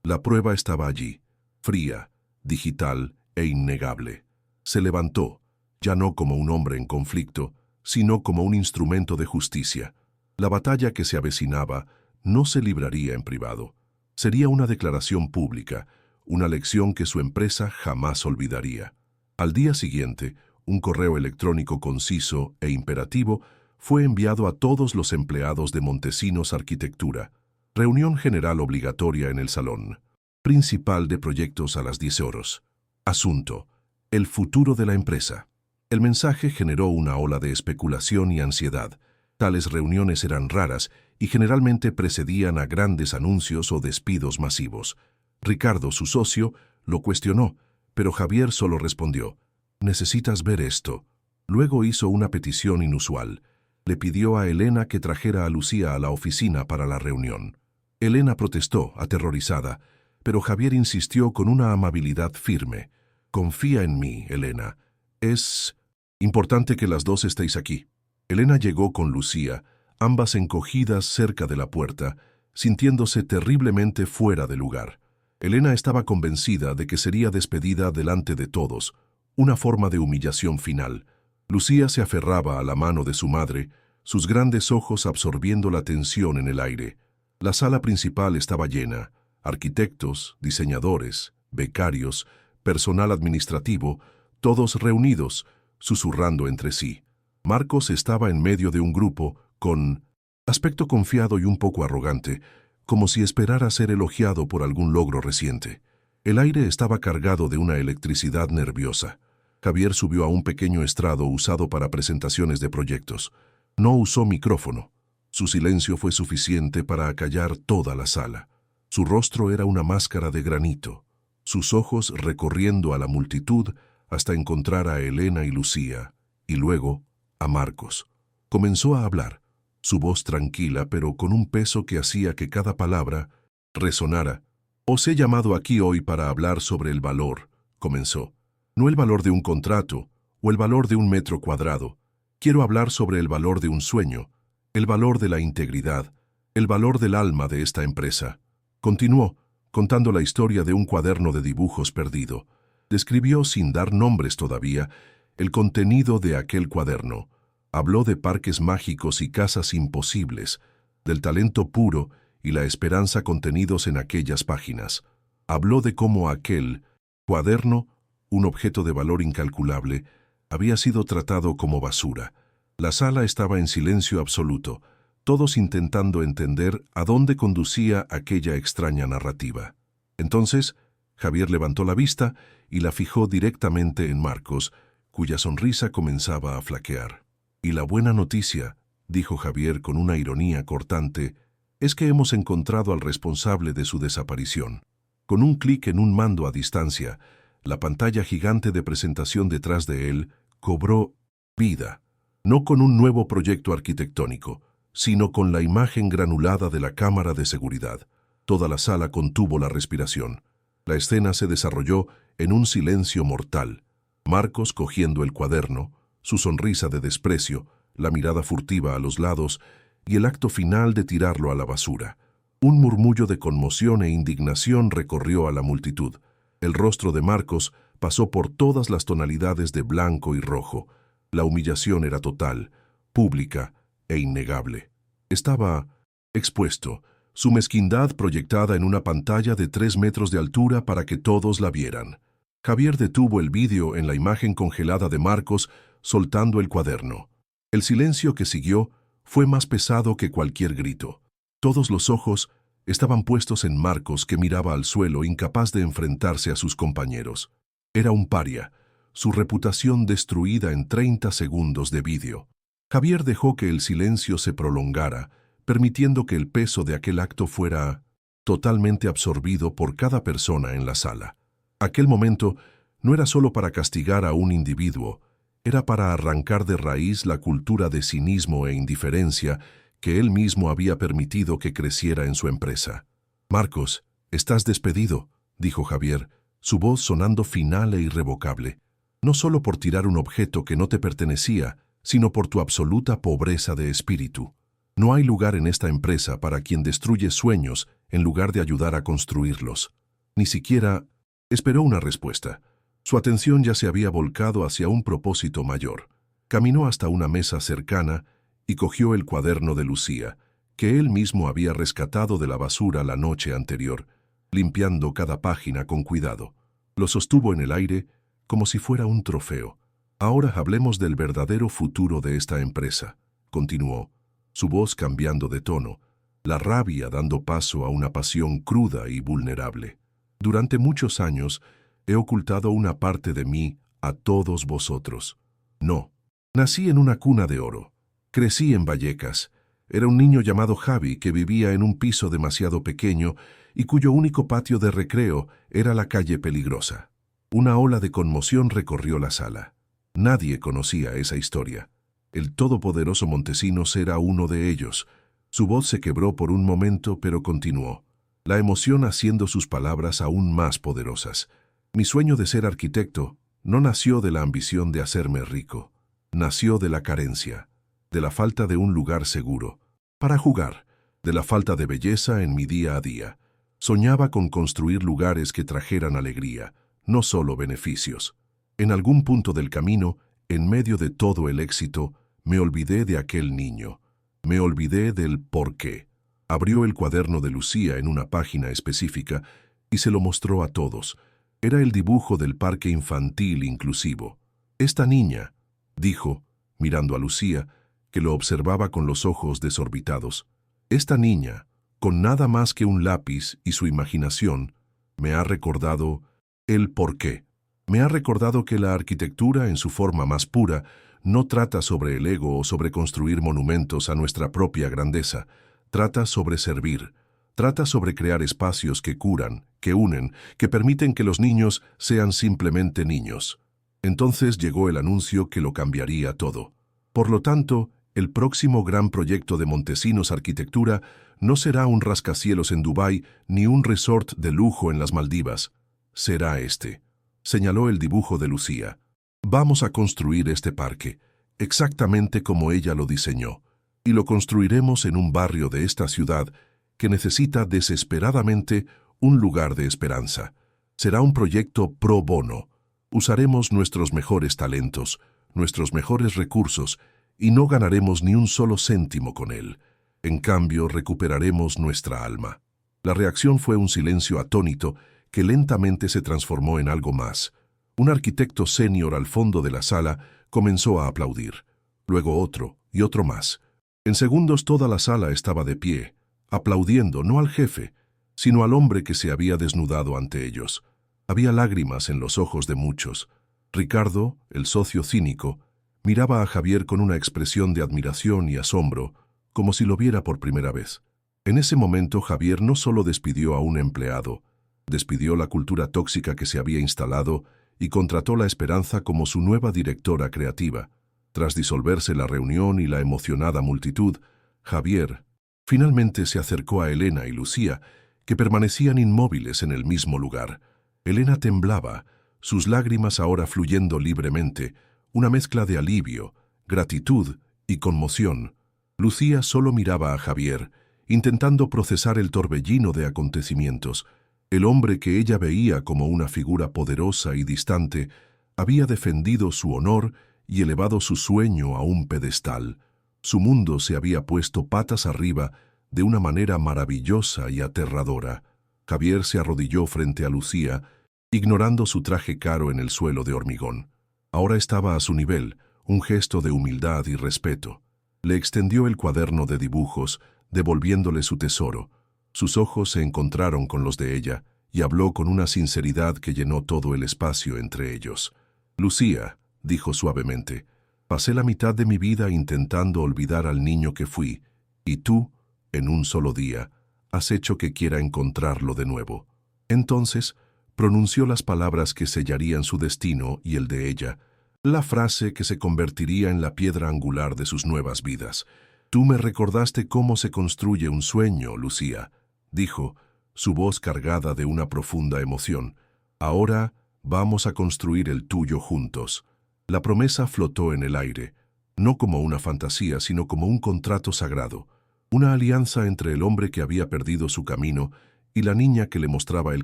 La prueba estaba allí, fría, digital e innegable. Se levantó, ya no como un hombre en conflicto, sino como un instrumento de justicia. La batalla que se avecinaba no se libraría en privado. Sería una declaración pública, una lección que su empresa jamás olvidaría. Al día siguiente, un correo electrónico conciso e imperativo fue enviado a todos los empleados de Montesinos Arquitectura. Reunión general obligatoria en el salón. Principal de proyectos a las 10 horas. Asunto: el futuro de la empresa. El mensaje generó una ola de especulación y ansiedad. Tales reuniones eran raras y generalmente precedían a grandes anuncios o despidos masivos. Ricardo, su socio, lo cuestionó, pero Javier solo respondió: «Necesitas ver esto». Luego hizo una petición inusual. Le pidió a Elena que trajera a Lucía a la oficina para la reunión. Elena protestó, aterrorizada, pero Javier insistió con una amabilidad firme. «Confía en mí, Elena. Es importante que las dos estéis aquí». Elena llegó con Lucía, ambas encogidas cerca de la puerta, sintiéndose terriblemente fuera de lugar. Elena estaba convencida de que sería despedida delante de todos, una forma de humillación final. Lucía se aferraba a la mano de su madre, sus grandes ojos absorbiendo la tensión en el aire. La sala principal estaba llena: arquitectos, diseñadores, becarios, personal administrativo, todos reunidos, susurrando entre sí. Marcos estaba en medio de un grupo, con aspecto confiado y un poco arrogante, como si esperara ser elogiado por algún logro reciente. El aire estaba cargado de una electricidad nerviosa. Javier subió a un pequeño estrado usado para presentaciones de proyectos. No usó micrófono. Su silencio fue suficiente para acallar toda la sala. Su rostro era una máscara de granito, sus ojos recorriendo a la multitud hasta encontrar a Elena y Lucía, y luego a Marcos. Comenzó a hablar, su voz tranquila pero con un peso que hacía que cada palabra resonara. «Os he llamado aquí hoy para hablar sobre el valor», comenzó. «No el valor de un contrato o el valor de un metro cuadrado. Quiero hablar sobre el valor de un sueño, el valor de la integridad, el valor del alma de esta empresa». Continuó, contando la historia de un cuaderno de dibujos perdido. Describió, sin dar nombres todavía, el contenido de aquel cuaderno. Habló de parques mágicos y casas imposibles, del talento puro y la esperanza contenidos en aquellas páginas. Habló de cómo aquel cuaderno, un objeto de valor incalculable, había sido tratado como basura. La sala estaba en silencio absoluto, todos intentando entender a dónde conducía aquella extraña narrativa. Entonces, Javier levantó la vista y la fijó directamente en Marcos, cuya sonrisa comenzaba a flaquear. «Y la buena noticia», dijo Javier con una ironía cortante, «es que hemos encontrado al responsable de su desaparición». Con un clic en un mando a distancia, la pantalla gigante de presentación detrás de él cobró vida, no con un nuevo proyecto arquitectónico, sino con la imagen granulada de la cámara de seguridad. Toda la sala contuvo la respiración. La escena se desarrolló en un silencio mortal. Marcos cogiendo el cuaderno, su sonrisa de desprecio, la mirada furtiva a los lados y el acto final de tirarlo a la basura. Un murmullo de conmoción e indignación recorrió a la multitud. El rostro de Marcos pasó por todas las tonalidades de blanco y rojo. La humillación era total. pública e innegable. Estaba expuesto, su mezquindad proyectada en una pantalla de 3 metros de altura para que todos la vieran. Javier detuvo el vídeo en la imagen congelada de Marcos, soltando el cuaderno. El silencio que siguió fue más pesado que cualquier grito. Todos los ojos estaban puestos en Marcos, que miraba al suelo, incapaz de enfrentarse a sus compañeros. Era un paria, su reputación destruida en 30 segundos de vídeo. Javier dejó que el silencio se prolongara, permitiendo que el peso de aquel acto fuera totalmente absorbido por cada persona en la sala. Aquel momento no era solo para castigar a un individuo, era para arrancar de raíz la cultura de cinismo e indiferencia que él mismo había permitido que creciera en su empresa. «Marcos, estás despedido», dijo Javier, su voz sonando final e irrevocable. «No solo por tirar un objeto que no te pertenecía, sino por tu absoluta pobreza de espíritu. No hay lugar en esta empresa para quien destruye sueños en lugar de ayudar a construirlos». Ni siquiera esperó una respuesta. Su atención ya se había volcado hacia un propósito mayor. Caminó hasta una mesa cercana y cogió el cuaderno de Lucía, que él mismo había rescatado de la basura la noche anterior, limpiando cada página con cuidado. Lo sostuvo en el aire como si fuera un trofeo. «Ahora hablemos del verdadero futuro de esta empresa», continuó, su voz cambiando de tono, la rabia dando paso a una pasión cruda y vulnerable. «Durante muchos años he ocultado una parte de mí a todos vosotros. No, nací en una cuna de oro. Crecí en Vallecas. Era un niño llamado Javi que vivía en un piso demasiado pequeño y cuyo único patio de recreo era la calle Peligrosa». Una ola de conmoción recorrió la sala. Nadie conocía esa historia. El todopoderoso Montesinos era uno de ellos. Su voz se quebró por un momento, pero continuó, la emoción haciendo sus palabras aún más poderosas. «Mi sueño de ser arquitecto no nació de la ambición de hacerme rico. Nació de la carencia, de la falta de un lugar seguro para jugar, de la falta de belleza en mi día a día. Soñaba con construir lugares que trajeran alegría, no solo beneficios. En algún punto del camino, en medio de todo el éxito, me olvidé de aquel niño. Me olvidé del por qué». Abrió el cuaderno de Lucía en una página específica y se lo mostró a todos. Era el dibujo del parque infantil inclusivo. «Esta niña», dijo, mirando a Lucía, que lo observaba con los ojos desorbitados, «esta niña, con nada más que un lápiz y su imaginación, me ha recordado el porqué. Me ha recordado que la arquitectura en su forma más pura no trata sobre el ego o sobre construir monumentos a nuestra propia grandeza. Trata sobre servir. Trata sobre crear espacios que curan, que unen, que permiten que los niños sean simplemente niños». Entonces llegó el anuncio que lo cambiaría todo. Por lo tanto, el próximo gran proyecto de Montesinos Arquitectura no será un rascacielos en Dubái ni un resort de lujo en las Maldivas. Será este. Señaló el dibujo de Lucía. «Vamos a construir este parque, exactamente como ella lo diseñó, y lo construiremos en un barrio de esta ciudad que necesita desesperadamente un lugar de esperanza. Será un proyecto pro bono. Usaremos nuestros mejores talentos, nuestros mejores recursos, y no ganaremos ni un solo céntimo con él. En cambio, recuperaremos nuestra alma». La reacción fue un silencio atónito que lentamente se transformó en algo más. Un arquitecto senior al fondo de la sala comenzó a aplaudir. Luego otro y otro más. En segundos toda la sala estaba de pie, aplaudiendo no al jefe, sino al hombre que se había desnudado ante ellos. Había lágrimas en los ojos de muchos. Ricardo, el socio cínico, miraba a Javier con una expresión de admiración y asombro, como si lo viera por primera vez. En ese momento Javier no solo despidió a un empleado, despidió la cultura tóxica que se había instalado y contrató la esperanza como su nueva directora creativa. Tras disolverse la reunión y la emocionada multitud, Javier finalmente se acercó a Elena y Lucía, que permanecían inmóviles en el mismo lugar. Elena temblaba, sus lágrimas ahora fluyendo libremente, una mezcla de alivio, gratitud y conmoción. Lucía solo miraba a Javier, intentando procesar el torbellino de acontecimientos. El hombre que ella veía como una figura poderosa y distante había defendido su honor y elevado su sueño a un pedestal. Su mundo se había puesto patas arriba de una manera maravillosa y aterradora. Javier se arrodilló frente a Lucía, ignorando su traje caro en el suelo de hormigón. Ahora estaba a su nivel, un gesto de humildad y respeto. Le extendió el cuaderno de dibujos, devolviéndole su tesoro. Sus ojos se encontraron con los de ella, y habló con una sinceridad que llenó todo el espacio entre ellos. «Lucía», dijo suavemente, «pasé la mitad de mi vida intentando olvidar al niño que fui, y tú, en un solo día, has hecho que quiera encontrarlo de nuevo». Entonces, pronunció las palabras que sellarían su destino y el de ella, la frase que se convertiría en la piedra angular de sus nuevas vidas. «Tú me recordaste cómo se construye un sueño, Lucía», dijo, su voz cargada de una profunda emoción. «Ahora vamos a construir el tuyo juntos». La promesa flotó en el aire, no como una fantasía, sino como un contrato sagrado, una alianza entre el hombre que había perdido su camino y la niña que le mostraba el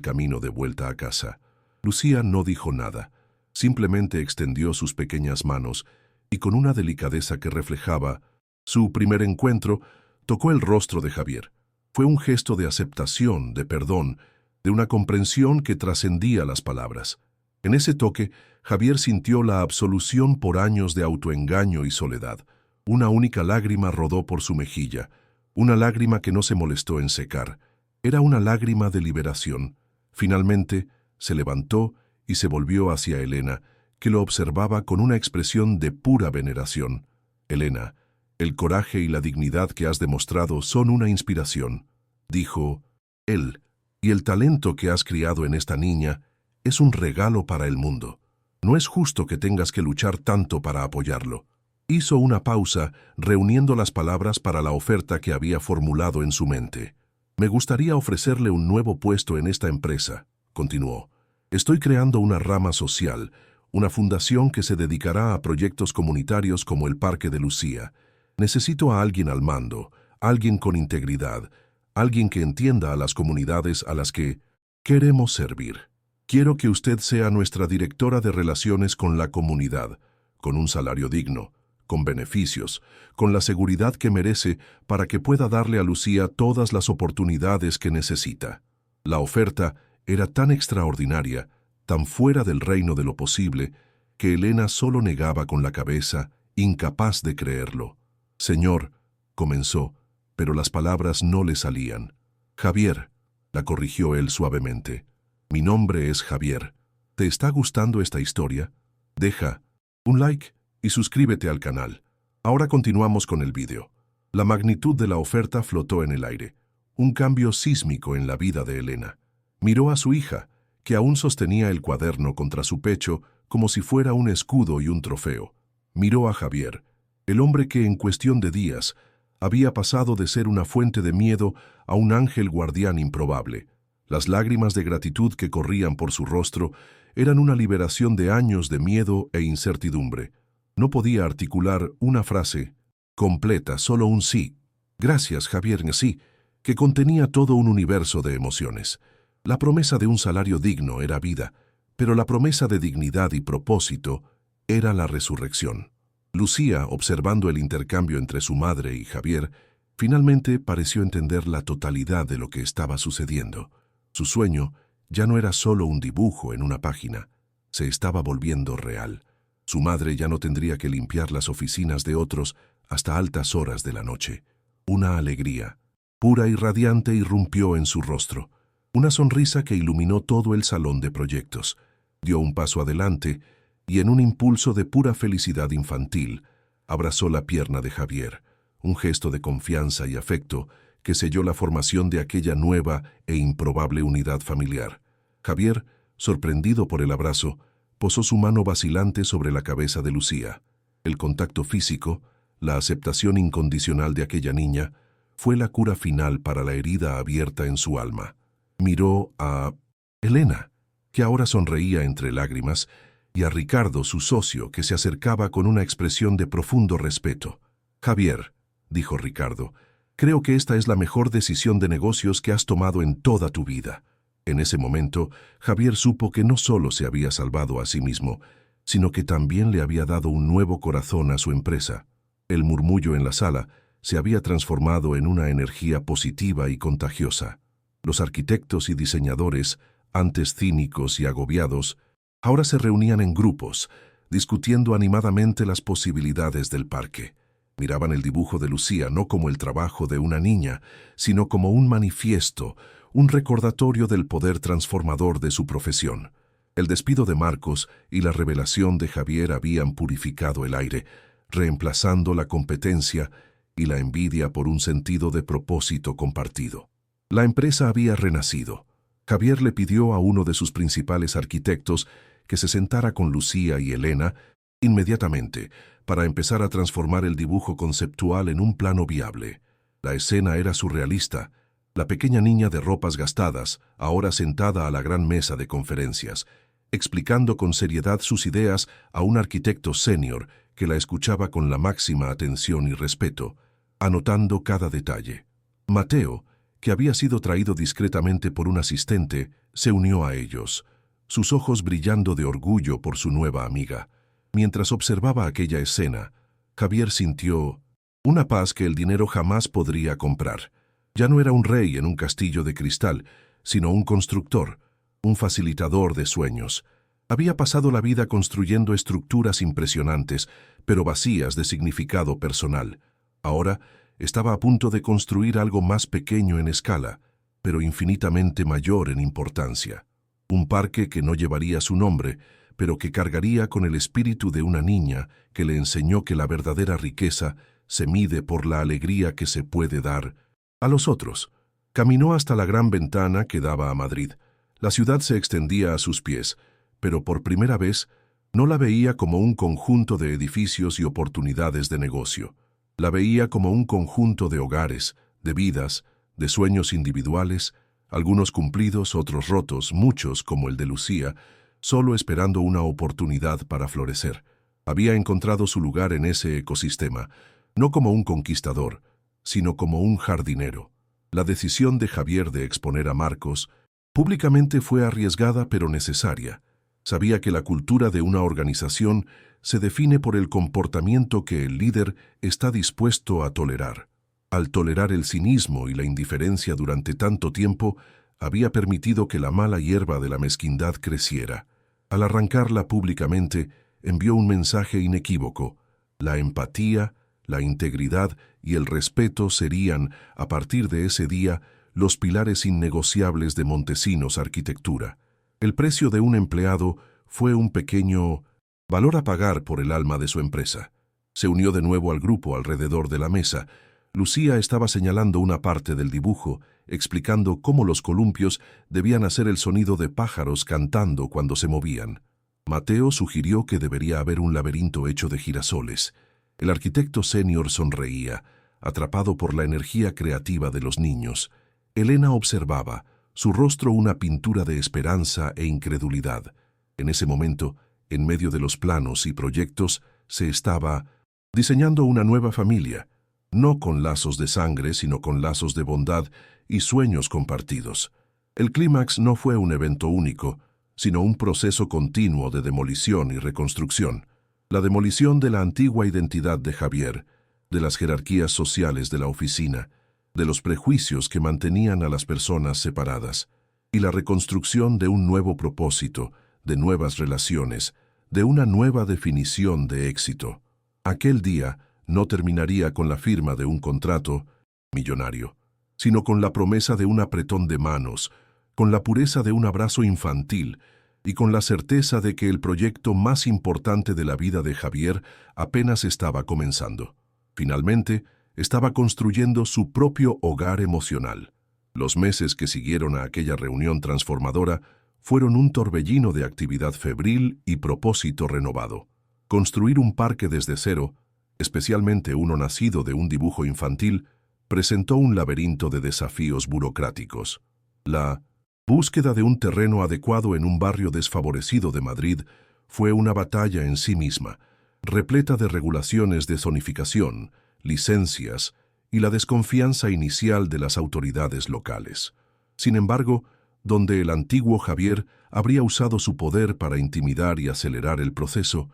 camino de vuelta a casa. Lucía no dijo nada, simplemente extendió sus pequeñas manos y con una delicadeza que reflejaba su primer encuentro, tocó el rostro de Javier. Fue un gesto de aceptación, de perdón, de una comprensión que trascendía las palabras. En ese toque, Javier sintió la absolución por años de autoengaño y soledad. Una única lágrima rodó por su mejilla, una lágrima que no se molestó en secar. Era una lágrima de liberación. Finalmente, se levantó y se volvió hacia Elena, que lo observaba con una expresión de pura veneración. «Elena, el coraje y la dignidad que has demostrado son una inspiración», dijo él, «y el talento que has criado en esta niña es un regalo para el mundo. No es justo que tengas que luchar tanto para apoyarlo». Hizo una pausa, reuniendo las palabras para la oferta que había formulado en su mente. «Me gustaría ofrecerle un nuevo puesto en esta empresa», continuó. «Estoy creando una rama social, una fundación que se dedicará a proyectos comunitarios como el Parque de Lucía. Necesito a alguien al mando, alguien con integridad, alguien que entienda a las comunidades a las que queremos servir. Quiero que usted sea nuestra directora de relaciones con la comunidad, con un salario digno, con beneficios, con la seguridad que merece para que pueda darle a Lucía todas las oportunidades que necesita». La oferta era tan extraordinaria, tan fuera del reino de lo posible, que Elena solo negaba con la cabeza, incapaz de creerlo. «Señor», comenzó, pero las palabras no le salían. «Javier», la corrigió él suavemente. «Mi nombre es Javier. ¿Te está gustando esta historia? Deja un like y suscríbete al canal». Ahora continuamos con el vídeo. La magnitud de la oferta flotó en el aire. Un cambio sísmico en la vida de Elena. Miró a su hija, que aún sostenía el cuaderno contra su pecho como si fuera un escudo y un trofeo. Miró a Javier, el hombre que en cuestión de días había pasado de ser una fuente de miedo a un ángel guardián improbable. Las lágrimas de gratitud que corrían por su rostro eran una liberación de años de miedo e incertidumbre. No podía articular una frase completa, solo un sí. «Gracias, Javier», sí, que contenía todo un universo de emociones. La promesa de un salario digno era vida, pero la promesa de dignidad y propósito era la resurrección. Lucía, observando el intercambio entre su madre y Javier, finalmente pareció entender la totalidad de lo que estaba sucediendo. Su sueño ya no era solo un dibujo en una página, se estaba volviendo real. Su madre ya no tendría que limpiar las oficinas de otros hasta altas horas de la noche. Una alegría, pura y radiante, irrumpió en su rostro. Una sonrisa que iluminó todo el salón de proyectos. Dio un paso adelante y en un impulso de pura felicidad infantil, abrazó la pierna de Javier, un gesto de confianza y afecto que selló la formación de aquella nueva e improbable unidad familiar. Javier, sorprendido por el abrazo, posó su mano vacilante sobre la cabeza de Lucía. El contacto físico, la aceptación incondicional de aquella niña, fue la cura final para la herida abierta en su alma. Miró a Elena, que ahora sonreía entre lágrimas, y a Ricardo, su socio, que se acercaba con una expresión de profundo respeto. «Javier», dijo Ricardo, «creo que esta es la mejor decisión de negocios que has tomado en toda tu vida». En ese momento, Javier supo que no solo se había salvado a sí mismo, sino que también le había dado un nuevo corazón a su empresa. El murmullo en la sala se había transformado en una energía positiva y contagiosa. Los arquitectos y diseñadores, antes cínicos y agobiados, ahora se reunían en grupos, discutiendo animadamente las posibilidades del parque. Miraban el dibujo de Lucía no como el trabajo de una niña, sino como un manifiesto, un recordatorio del poder transformador de su profesión. El despido de Marcos y la revelación de Javier habían purificado el aire, reemplazando la competencia y la envidia por un sentido de propósito compartido. La empresa había renacido. Javier le pidió a uno de sus principales arquitectos que se sentara con Lucía y Elena inmediatamente para empezar a transformar el dibujo conceptual en un plano viable. La escena era surrealista. La pequeña niña de ropas gastadas, ahora sentada a la gran mesa de conferencias, explicando con seriedad sus ideas a un arquitecto senior que la escuchaba con la máxima atención y respeto, anotando cada detalle. Mateo, que había sido traído discretamente por un asistente, se unió a ellos, sus ojos brillando de orgullo por su nueva amiga. Mientras observaba aquella escena, Javier sintió una paz que el dinero jamás podría comprar. Ya no era un rey en un castillo de cristal, sino un constructor, un facilitador de sueños. Había pasado la vida construyendo estructuras impresionantes, pero vacías de significado personal. Ahora estaba a punto de construir algo más pequeño en escala, pero infinitamente mayor en importancia. Un parque que no llevaría su nombre, pero que cargaría con el espíritu de una niña que le enseñó que la verdadera riqueza se mide por la alegría que se puede dar a los otros. Caminó hasta la gran ventana que daba a Madrid. La ciudad se extendía a sus pies, pero por primera vez no la veía como un conjunto de edificios y oportunidades de negocio. La veía como un conjunto de hogares, de vidas, de sueños individuales, algunos cumplidos, otros rotos, muchos, como el de Lucía, solo esperando una oportunidad para florecer. Había encontrado su lugar en ese ecosistema, no como un conquistador, sino como un jardinero. La decisión de Javier de exponer a Marcos públicamente fue arriesgada pero necesaria. Sabía que la cultura de una organización se define por el comportamiento que el líder está dispuesto a tolerar. Al tolerar el cinismo y la indiferencia durante tanto tiempo, había permitido que la mala hierba de la mezquindad creciera. Al arrancarla públicamente, envió un mensaje inequívoco. La empatía, la integridad y el respeto serían, a partir de ese día, los pilares innegociables de Montesinos Arquitectura. El precio de un empleado fue un pequeño valor a pagar por el alma de su empresa. Se unió de nuevo al grupo alrededor de la mesa. Lucía estaba señalando una parte del dibujo, explicando cómo los columpios debían hacer el sonido de pájaros cantando cuando se movían. Mateo sugirió que debería haber un laberinto hecho de girasoles. El arquitecto senior sonreía, atrapado por la energía creativa de los niños. Elena observaba, su rostro una pintura de esperanza e incredulidad. En ese momento, en medio de los planos y proyectos, se estaba diseñando una nueva familia, no con lazos de sangre, sino con lazos de bondad y sueños compartidos. El clímax no fue un evento único, sino un proceso continuo de demolición y reconstrucción. La demolición de la antigua identidad de Javier, de las jerarquías sociales de la oficina, de los prejuicios que mantenían a las personas separadas, y la reconstrucción de un nuevo propósito, de nuevas relaciones, de una nueva definición de éxito. Aquel día no terminaría con la firma de un contrato millonario, sino con la promesa de un apretón de manos, con la pureza de un abrazo infantil y con la certeza de que el proyecto más importante de la vida de Javier apenas estaba comenzando. Finalmente, estaba construyendo su propio hogar emocional. Los meses que siguieron a aquella reunión transformadora fueron un torbellino de actividad febril y propósito renovado. Construir un parque desde cero, especialmente uno nacido de un dibujo infantil, presentó un laberinto de desafíos burocráticos. La búsqueda de un terreno adecuado en un barrio desfavorecido de Madrid fue una batalla en sí misma, repleta de regulaciones de zonificación, licencias y la desconfianza inicial de las autoridades locales. Sin embargo, donde el antiguo Javier habría usado su poder para intimidar y acelerar el proceso,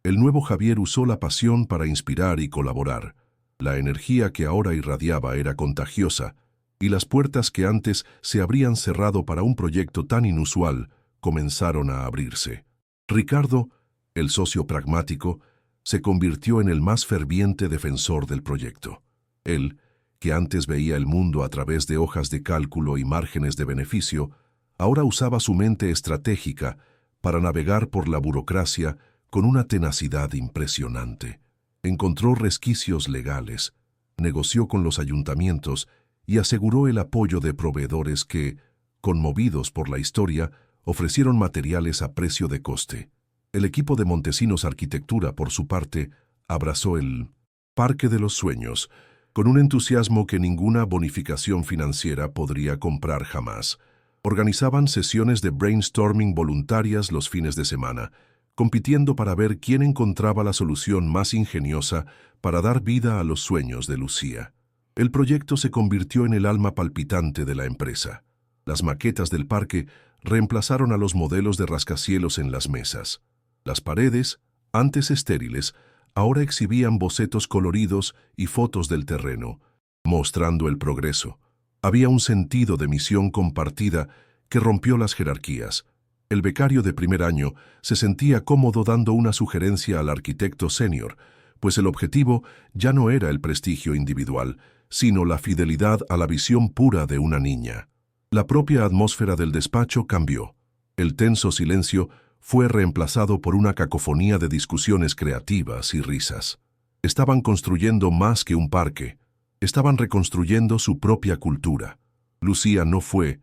El nuevo Javier usó la pasión para inspirar y colaborar. La energía que ahora irradiaba era contagiosa, y las puertas que antes se habrían cerrado para un proyecto tan inusual comenzaron a abrirse. Ricardo, el socio pragmático, se convirtió en el más ferviente defensor del proyecto. Él, que antes veía el mundo a través de hojas de cálculo y márgenes de beneficio, ahora usaba su mente estratégica para navegar por la burocracia con una tenacidad impresionante. Encontró resquicios legales, negoció con los ayuntamientos y aseguró el apoyo de proveedores que, conmovidos por la historia, ofrecieron materiales a precio de coste. El equipo de Montesinos Arquitectura, por su parte, abrazó el Parque de los Sueños, con un entusiasmo que ninguna bonificación financiera podría comprar jamás. Organizaban sesiones de brainstorming voluntarias los fines de semana, compitiendo para ver quién encontraba la solución más ingeniosa para dar vida a los sueños de Lucía. El proyecto se convirtió en el alma palpitante de la empresa. Las maquetas del parque reemplazaron a los modelos de rascacielos en las mesas. Las paredes, antes estériles, ahora exhibían bocetos coloridos y fotos del terreno, mostrando el progreso. Había un sentido de misión compartida que rompió las jerarquías. El becario de primer año se sentía cómodo dando una sugerencia al arquitecto senior, pues el objetivo ya no era el prestigio individual, sino la fidelidad a la visión pura de una niña. La propia atmósfera del despacho cambió. El tenso silencio fue reemplazado por una cacofonía de discusiones creativas y risas. Estaban construyendo más que un parque. Estaban reconstruyendo su propia cultura. Lucía no fue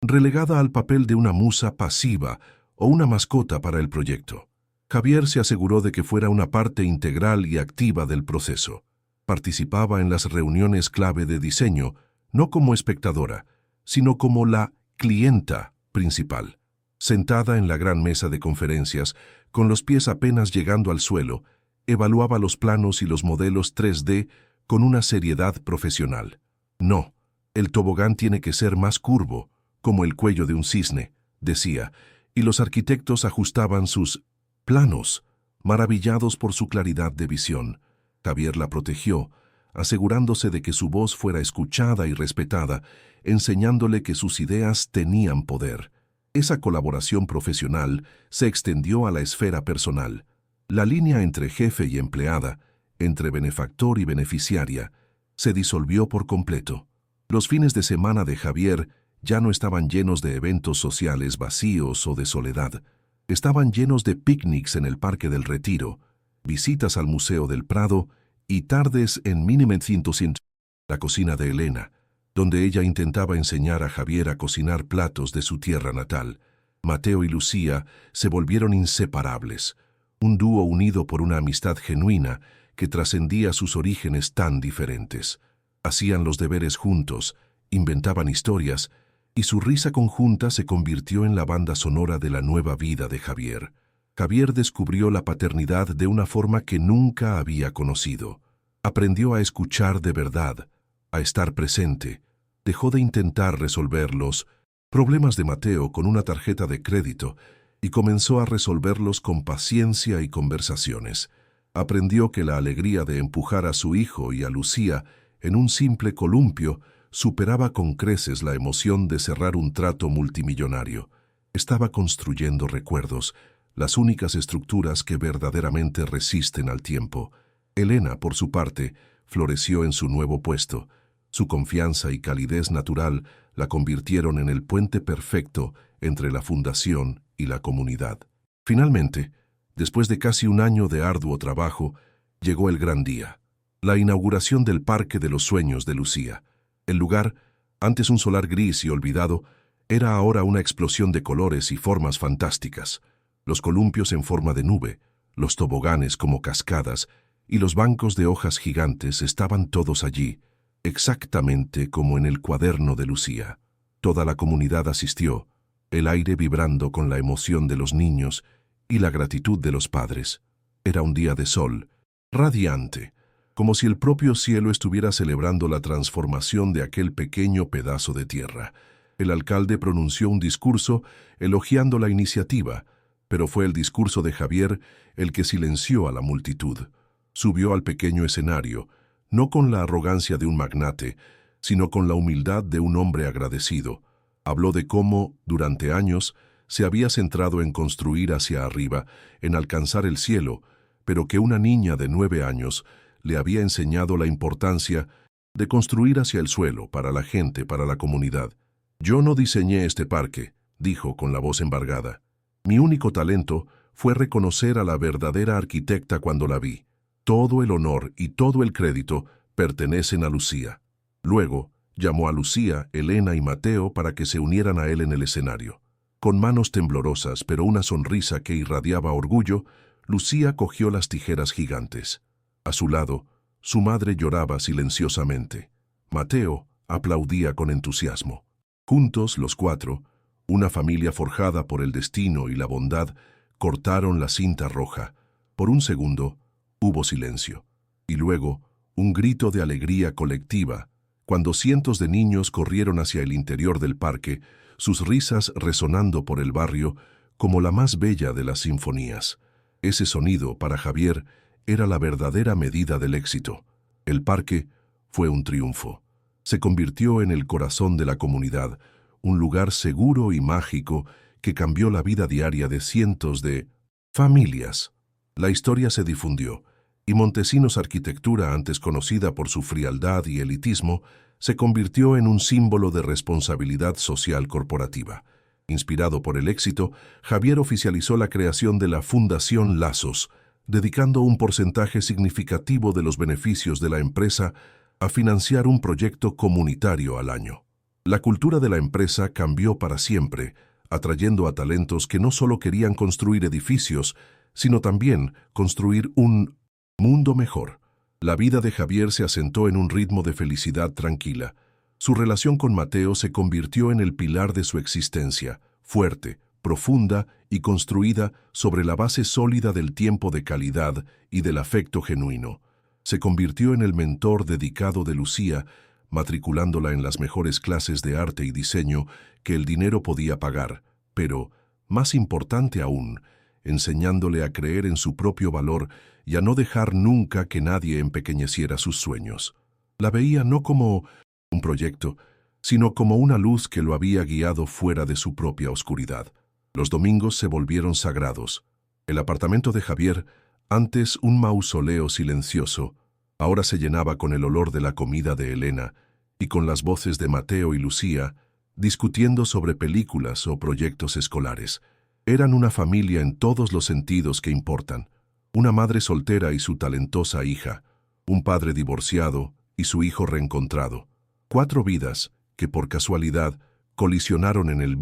relegada al papel de una musa pasiva o una mascota para el proyecto. Javier se aseguró de que fuera una parte integral y activa del proceso. Participaba en las reuniones clave de diseño, no como espectadora, sino como la clienta principal. Sentada en la gran mesa de conferencias, con los pies apenas llegando al suelo, evaluaba los planos y los modelos 3D con una seriedad profesional. No, el tobogán tiene que ser más curvo, como el cuello de un cisne, decía, y los arquitectos ajustaban sus planos, maravillados por su claridad de visión. Javier la protegió, asegurándose de que su voz fuera escuchada y respetada, enseñándole que sus ideas tenían poder. Esa colaboración profesional se extendió a la esfera personal. La línea entre jefe y empleada, entre benefactor y beneficiaria, se disolvió por completo. Los fines de semana de Javier ya no estaban llenos de eventos sociales vacíos o de soledad. Estaban llenos de picnics en el Parque del Retiro, visitas al Museo del Prado y tardes en Minimetcintocinto, la cocina de Elena, donde ella intentaba enseñar a Javier a cocinar platos de su tierra natal. Mateo y Lucía se volvieron inseparables, un dúo unido por una amistad genuina que trascendía sus orígenes tan diferentes. Hacían los deberes juntos, inventaban historias, y su risa conjunta se convirtió en la banda sonora de la nueva vida de Javier. Javier descubrió la paternidad de una forma que nunca había conocido. Aprendió a escuchar de verdad, a estar presente. Dejó de intentar resolver los problemas de Mateo con una tarjeta de crédito y comenzó a resolverlos con paciencia y conversaciones. Aprendió que la alegría de empujar a su hijo y a Lucía en un simple columpio superaba con creces la emoción de cerrar un trato multimillonario. Estaba construyendo recuerdos, las únicas estructuras que verdaderamente resisten al tiempo. Elena, por su parte, floreció en su nuevo puesto. Su confianza y calidez natural la convirtieron en el puente perfecto entre la fundación y la comunidad. Finalmente, después de casi un año de arduo trabajo, llegó el gran día, la inauguración del Parque de los Sueños de Lucía. El lugar, antes un solar gris y olvidado, era ahora una explosión de colores y formas fantásticas. Los columpios en forma de nube, los toboganes como cascadas y los bancos de hojas gigantes estaban todos allí, exactamente como en el cuaderno de Lucía. Toda la comunidad asistió, el aire vibrando con la emoción de los niños y la gratitud de los padres. Era un día de sol, radiante, como si el propio cielo estuviera celebrando la transformación de aquel pequeño pedazo de tierra. El alcalde pronunció un discurso elogiando la iniciativa, Pero fue el discurso de Javier el que silenció a la multitud. Subió al pequeño escenario, no con la arrogancia de un magnate, sino con la humildad de un hombre agradecido. Habló de cómo, durante años, se había centrado en construir hacia arriba, en alcanzar el cielo, pero que una niña de 9 años le había enseñado la importancia de construir hacia el suelo, para la gente, para la comunidad. «Yo no diseñé este parque», dijo con la voz embargada. «Mi único talento fue reconocer a la verdadera arquitecta cuando la vi. Todo el honor y todo el crédito pertenecen a Lucía». Luego, llamó a Lucía, Elena y Mateo para que se unieran a él en el escenario. Con manos temblorosas, pero una sonrisa que irradiaba orgullo, Lucía cogió las tijeras gigantes. A su lado, su madre lloraba silenciosamente. Mateo aplaudía con entusiasmo. Juntos, los cuatro, una familia forjada por el destino y la bondad, cortaron la cinta roja. Por un segundo, hubo silencio. Y luego, un grito de alegría colectiva, cuando cientos de niños corrieron hacia el interior del parque, sus risas resonando por el barrio como la más bella de las sinfonías. Ese sonido, para Javier, era la verdadera medida del éxito. El parque fue un triunfo. Se convirtió en el corazón de la comunidad, un lugar seguro y mágico que cambió la vida diaria de cientos de familias. La historia se difundió, y Montesinos Arquitectura, antes conocida por su frialdad y elitismo, se convirtió en un símbolo de responsabilidad social corporativa. Inspirado por el éxito, Javier oficializó la creación de la Fundación Lazos, dedicando un porcentaje significativo de los beneficios de la empresa a financiar un proyecto comunitario al año. La cultura de la empresa cambió para siempre, atrayendo a talentos que no solo querían construir edificios, sino también construir un mundo mejor. La vida de Javier se asentó en un ritmo de felicidad tranquila. Su relación con Mateo se convirtió en el pilar de su existencia, fuerte, profunda y construida sobre la base sólida del tiempo de calidad y del afecto genuino. Se convirtió en el mentor dedicado de Lucía, matriculándola en las mejores clases de arte y diseño que el dinero podía pagar, pero, más importante aún, enseñándole a creer en su propio valor y a no dejar nunca que nadie empequeñeciera sus sueños. La veía no como un proyecto, sino como una luz que lo había guiado fuera de su propia oscuridad. Los domingos se volvieron sagrados. El apartamento de Javier, antes un mausoleo silencioso, ahora se llenaba con el olor de la comida de Elena y con las voces de Mateo y Lucía, discutiendo sobre películas o proyectos escolares. Eran una familia en todos los sentidos que importan. Una madre soltera y su talentosa hija, un padre divorciado y su hijo reencontrado. 4 vidas que por casualidad colisionaron en el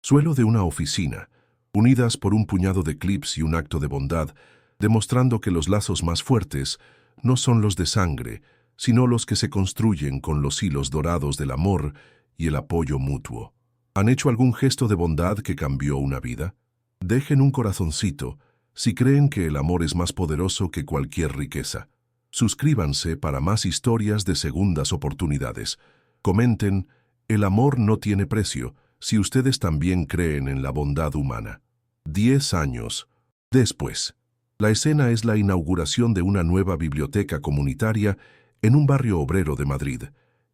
suelo de una oficina, unidas por un puñado de clips y un acto de bondad, demostrando que los lazos más fuertes no son los de sangre, sino los que se construyen con los hilos dorados del amor y el apoyo mutuo. ¿Han hecho algún gesto de bondad que cambió una vida? Dejen un corazoncito si creen que el amor es más poderoso que cualquier riqueza. Suscríbanse para más historias de segundas oportunidades. Comenten, el amor no tiene precio, si ustedes también creen en la bondad humana. 10 años después. La escena es la inauguración de una nueva biblioteca comunitaria en un barrio obrero de Madrid,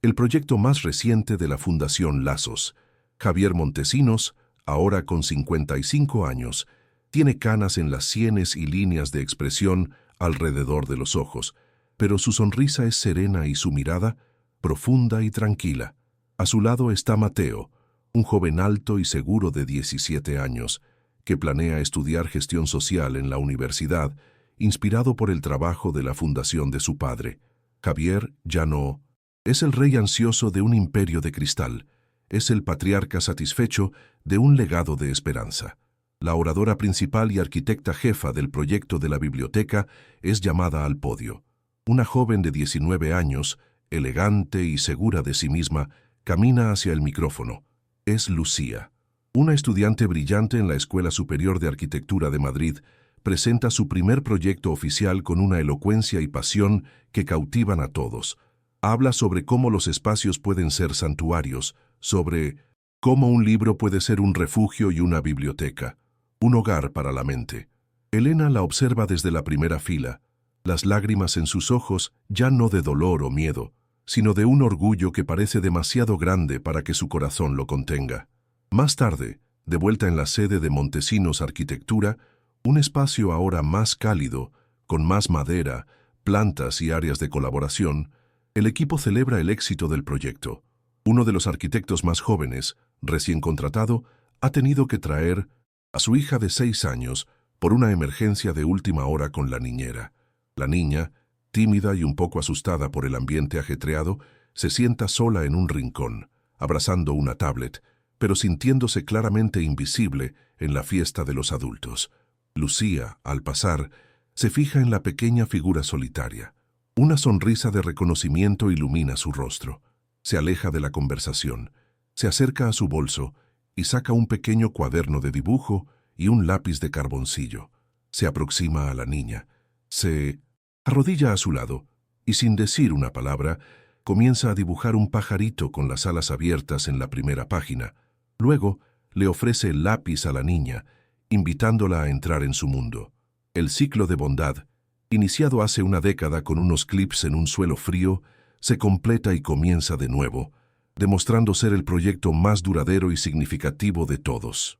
el proyecto más reciente de la Fundación Lazos. Javier Montesinos, ahora con 55 años, tiene canas en las sienes y líneas de expresión alrededor de los ojos, pero su sonrisa es serena y su mirada profunda y tranquila. A su lado está Mateo, un joven alto y seguro de 17 años, que planea estudiar gestión social en la universidad, inspirado por el trabajo de la fundación de su padre. Javier ya no es el rey ansioso de un imperio de cristal, es el patriarca satisfecho de un legado de esperanza. La oradora principal y arquitecta jefa del proyecto de la biblioteca es llamada al podio. Una joven de 19 años, elegante y segura de sí misma, camina hacia el micrófono. Es Lucía. Una estudiante brillante en la Escuela Superior de Arquitectura de Madrid presenta su primer proyecto oficial con una elocuencia y pasión que cautivan a todos. Habla sobre cómo los espacios pueden ser santuarios, sobre cómo un libro puede ser un refugio y una biblioteca, un hogar para la mente. Elena la observa desde la primera fila, las lágrimas en sus ojos ya no de dolor o miedo, sino de un orgullo que parece demasiado grande para que su corazón lo contenga. Más tarde, de vuelta en la sede de Montesinos Arquitectura, un espacio ahora más cálido, con más madera, plantas y áreas de colaboración, el equipo celebra el éxito del proyecto. Uno de los arquitectos más jóvenes, recién contratado, ha tenido que traer a su hija de 6 años por una emergencia de última hora con la niñera. La niña, tímida y un poco asustada por el ambiente ajetreado, se sienta sola en un rincón, abrazando una tablet, pero sintiéndose claramente invisible en la fiesta de los adultos. Lucía, al pasar, se fija en la pequeña figura solitaria. Una sonrisa de reconocimiento ilumina su rostro. Se aleja de la conversación, se acerca a su bolso y saca un pequeño cuaderno de dibujo y un lápiz de carboncillo. Se aproxima a la niña, se arrodilla a su lado y, sin decir una palabra, comienza a dibujar un pajarito con las alas abiertas en la primera página. Luego, le ofrece el lápiz a la niña, invitándola a entrar en su mundo. El ciclo de bondad, iniciado hace una década con unos clips en un suelo frío, se completa y comienza de nuevo, demostrando ser el proyecto más duradero y significativo de todos.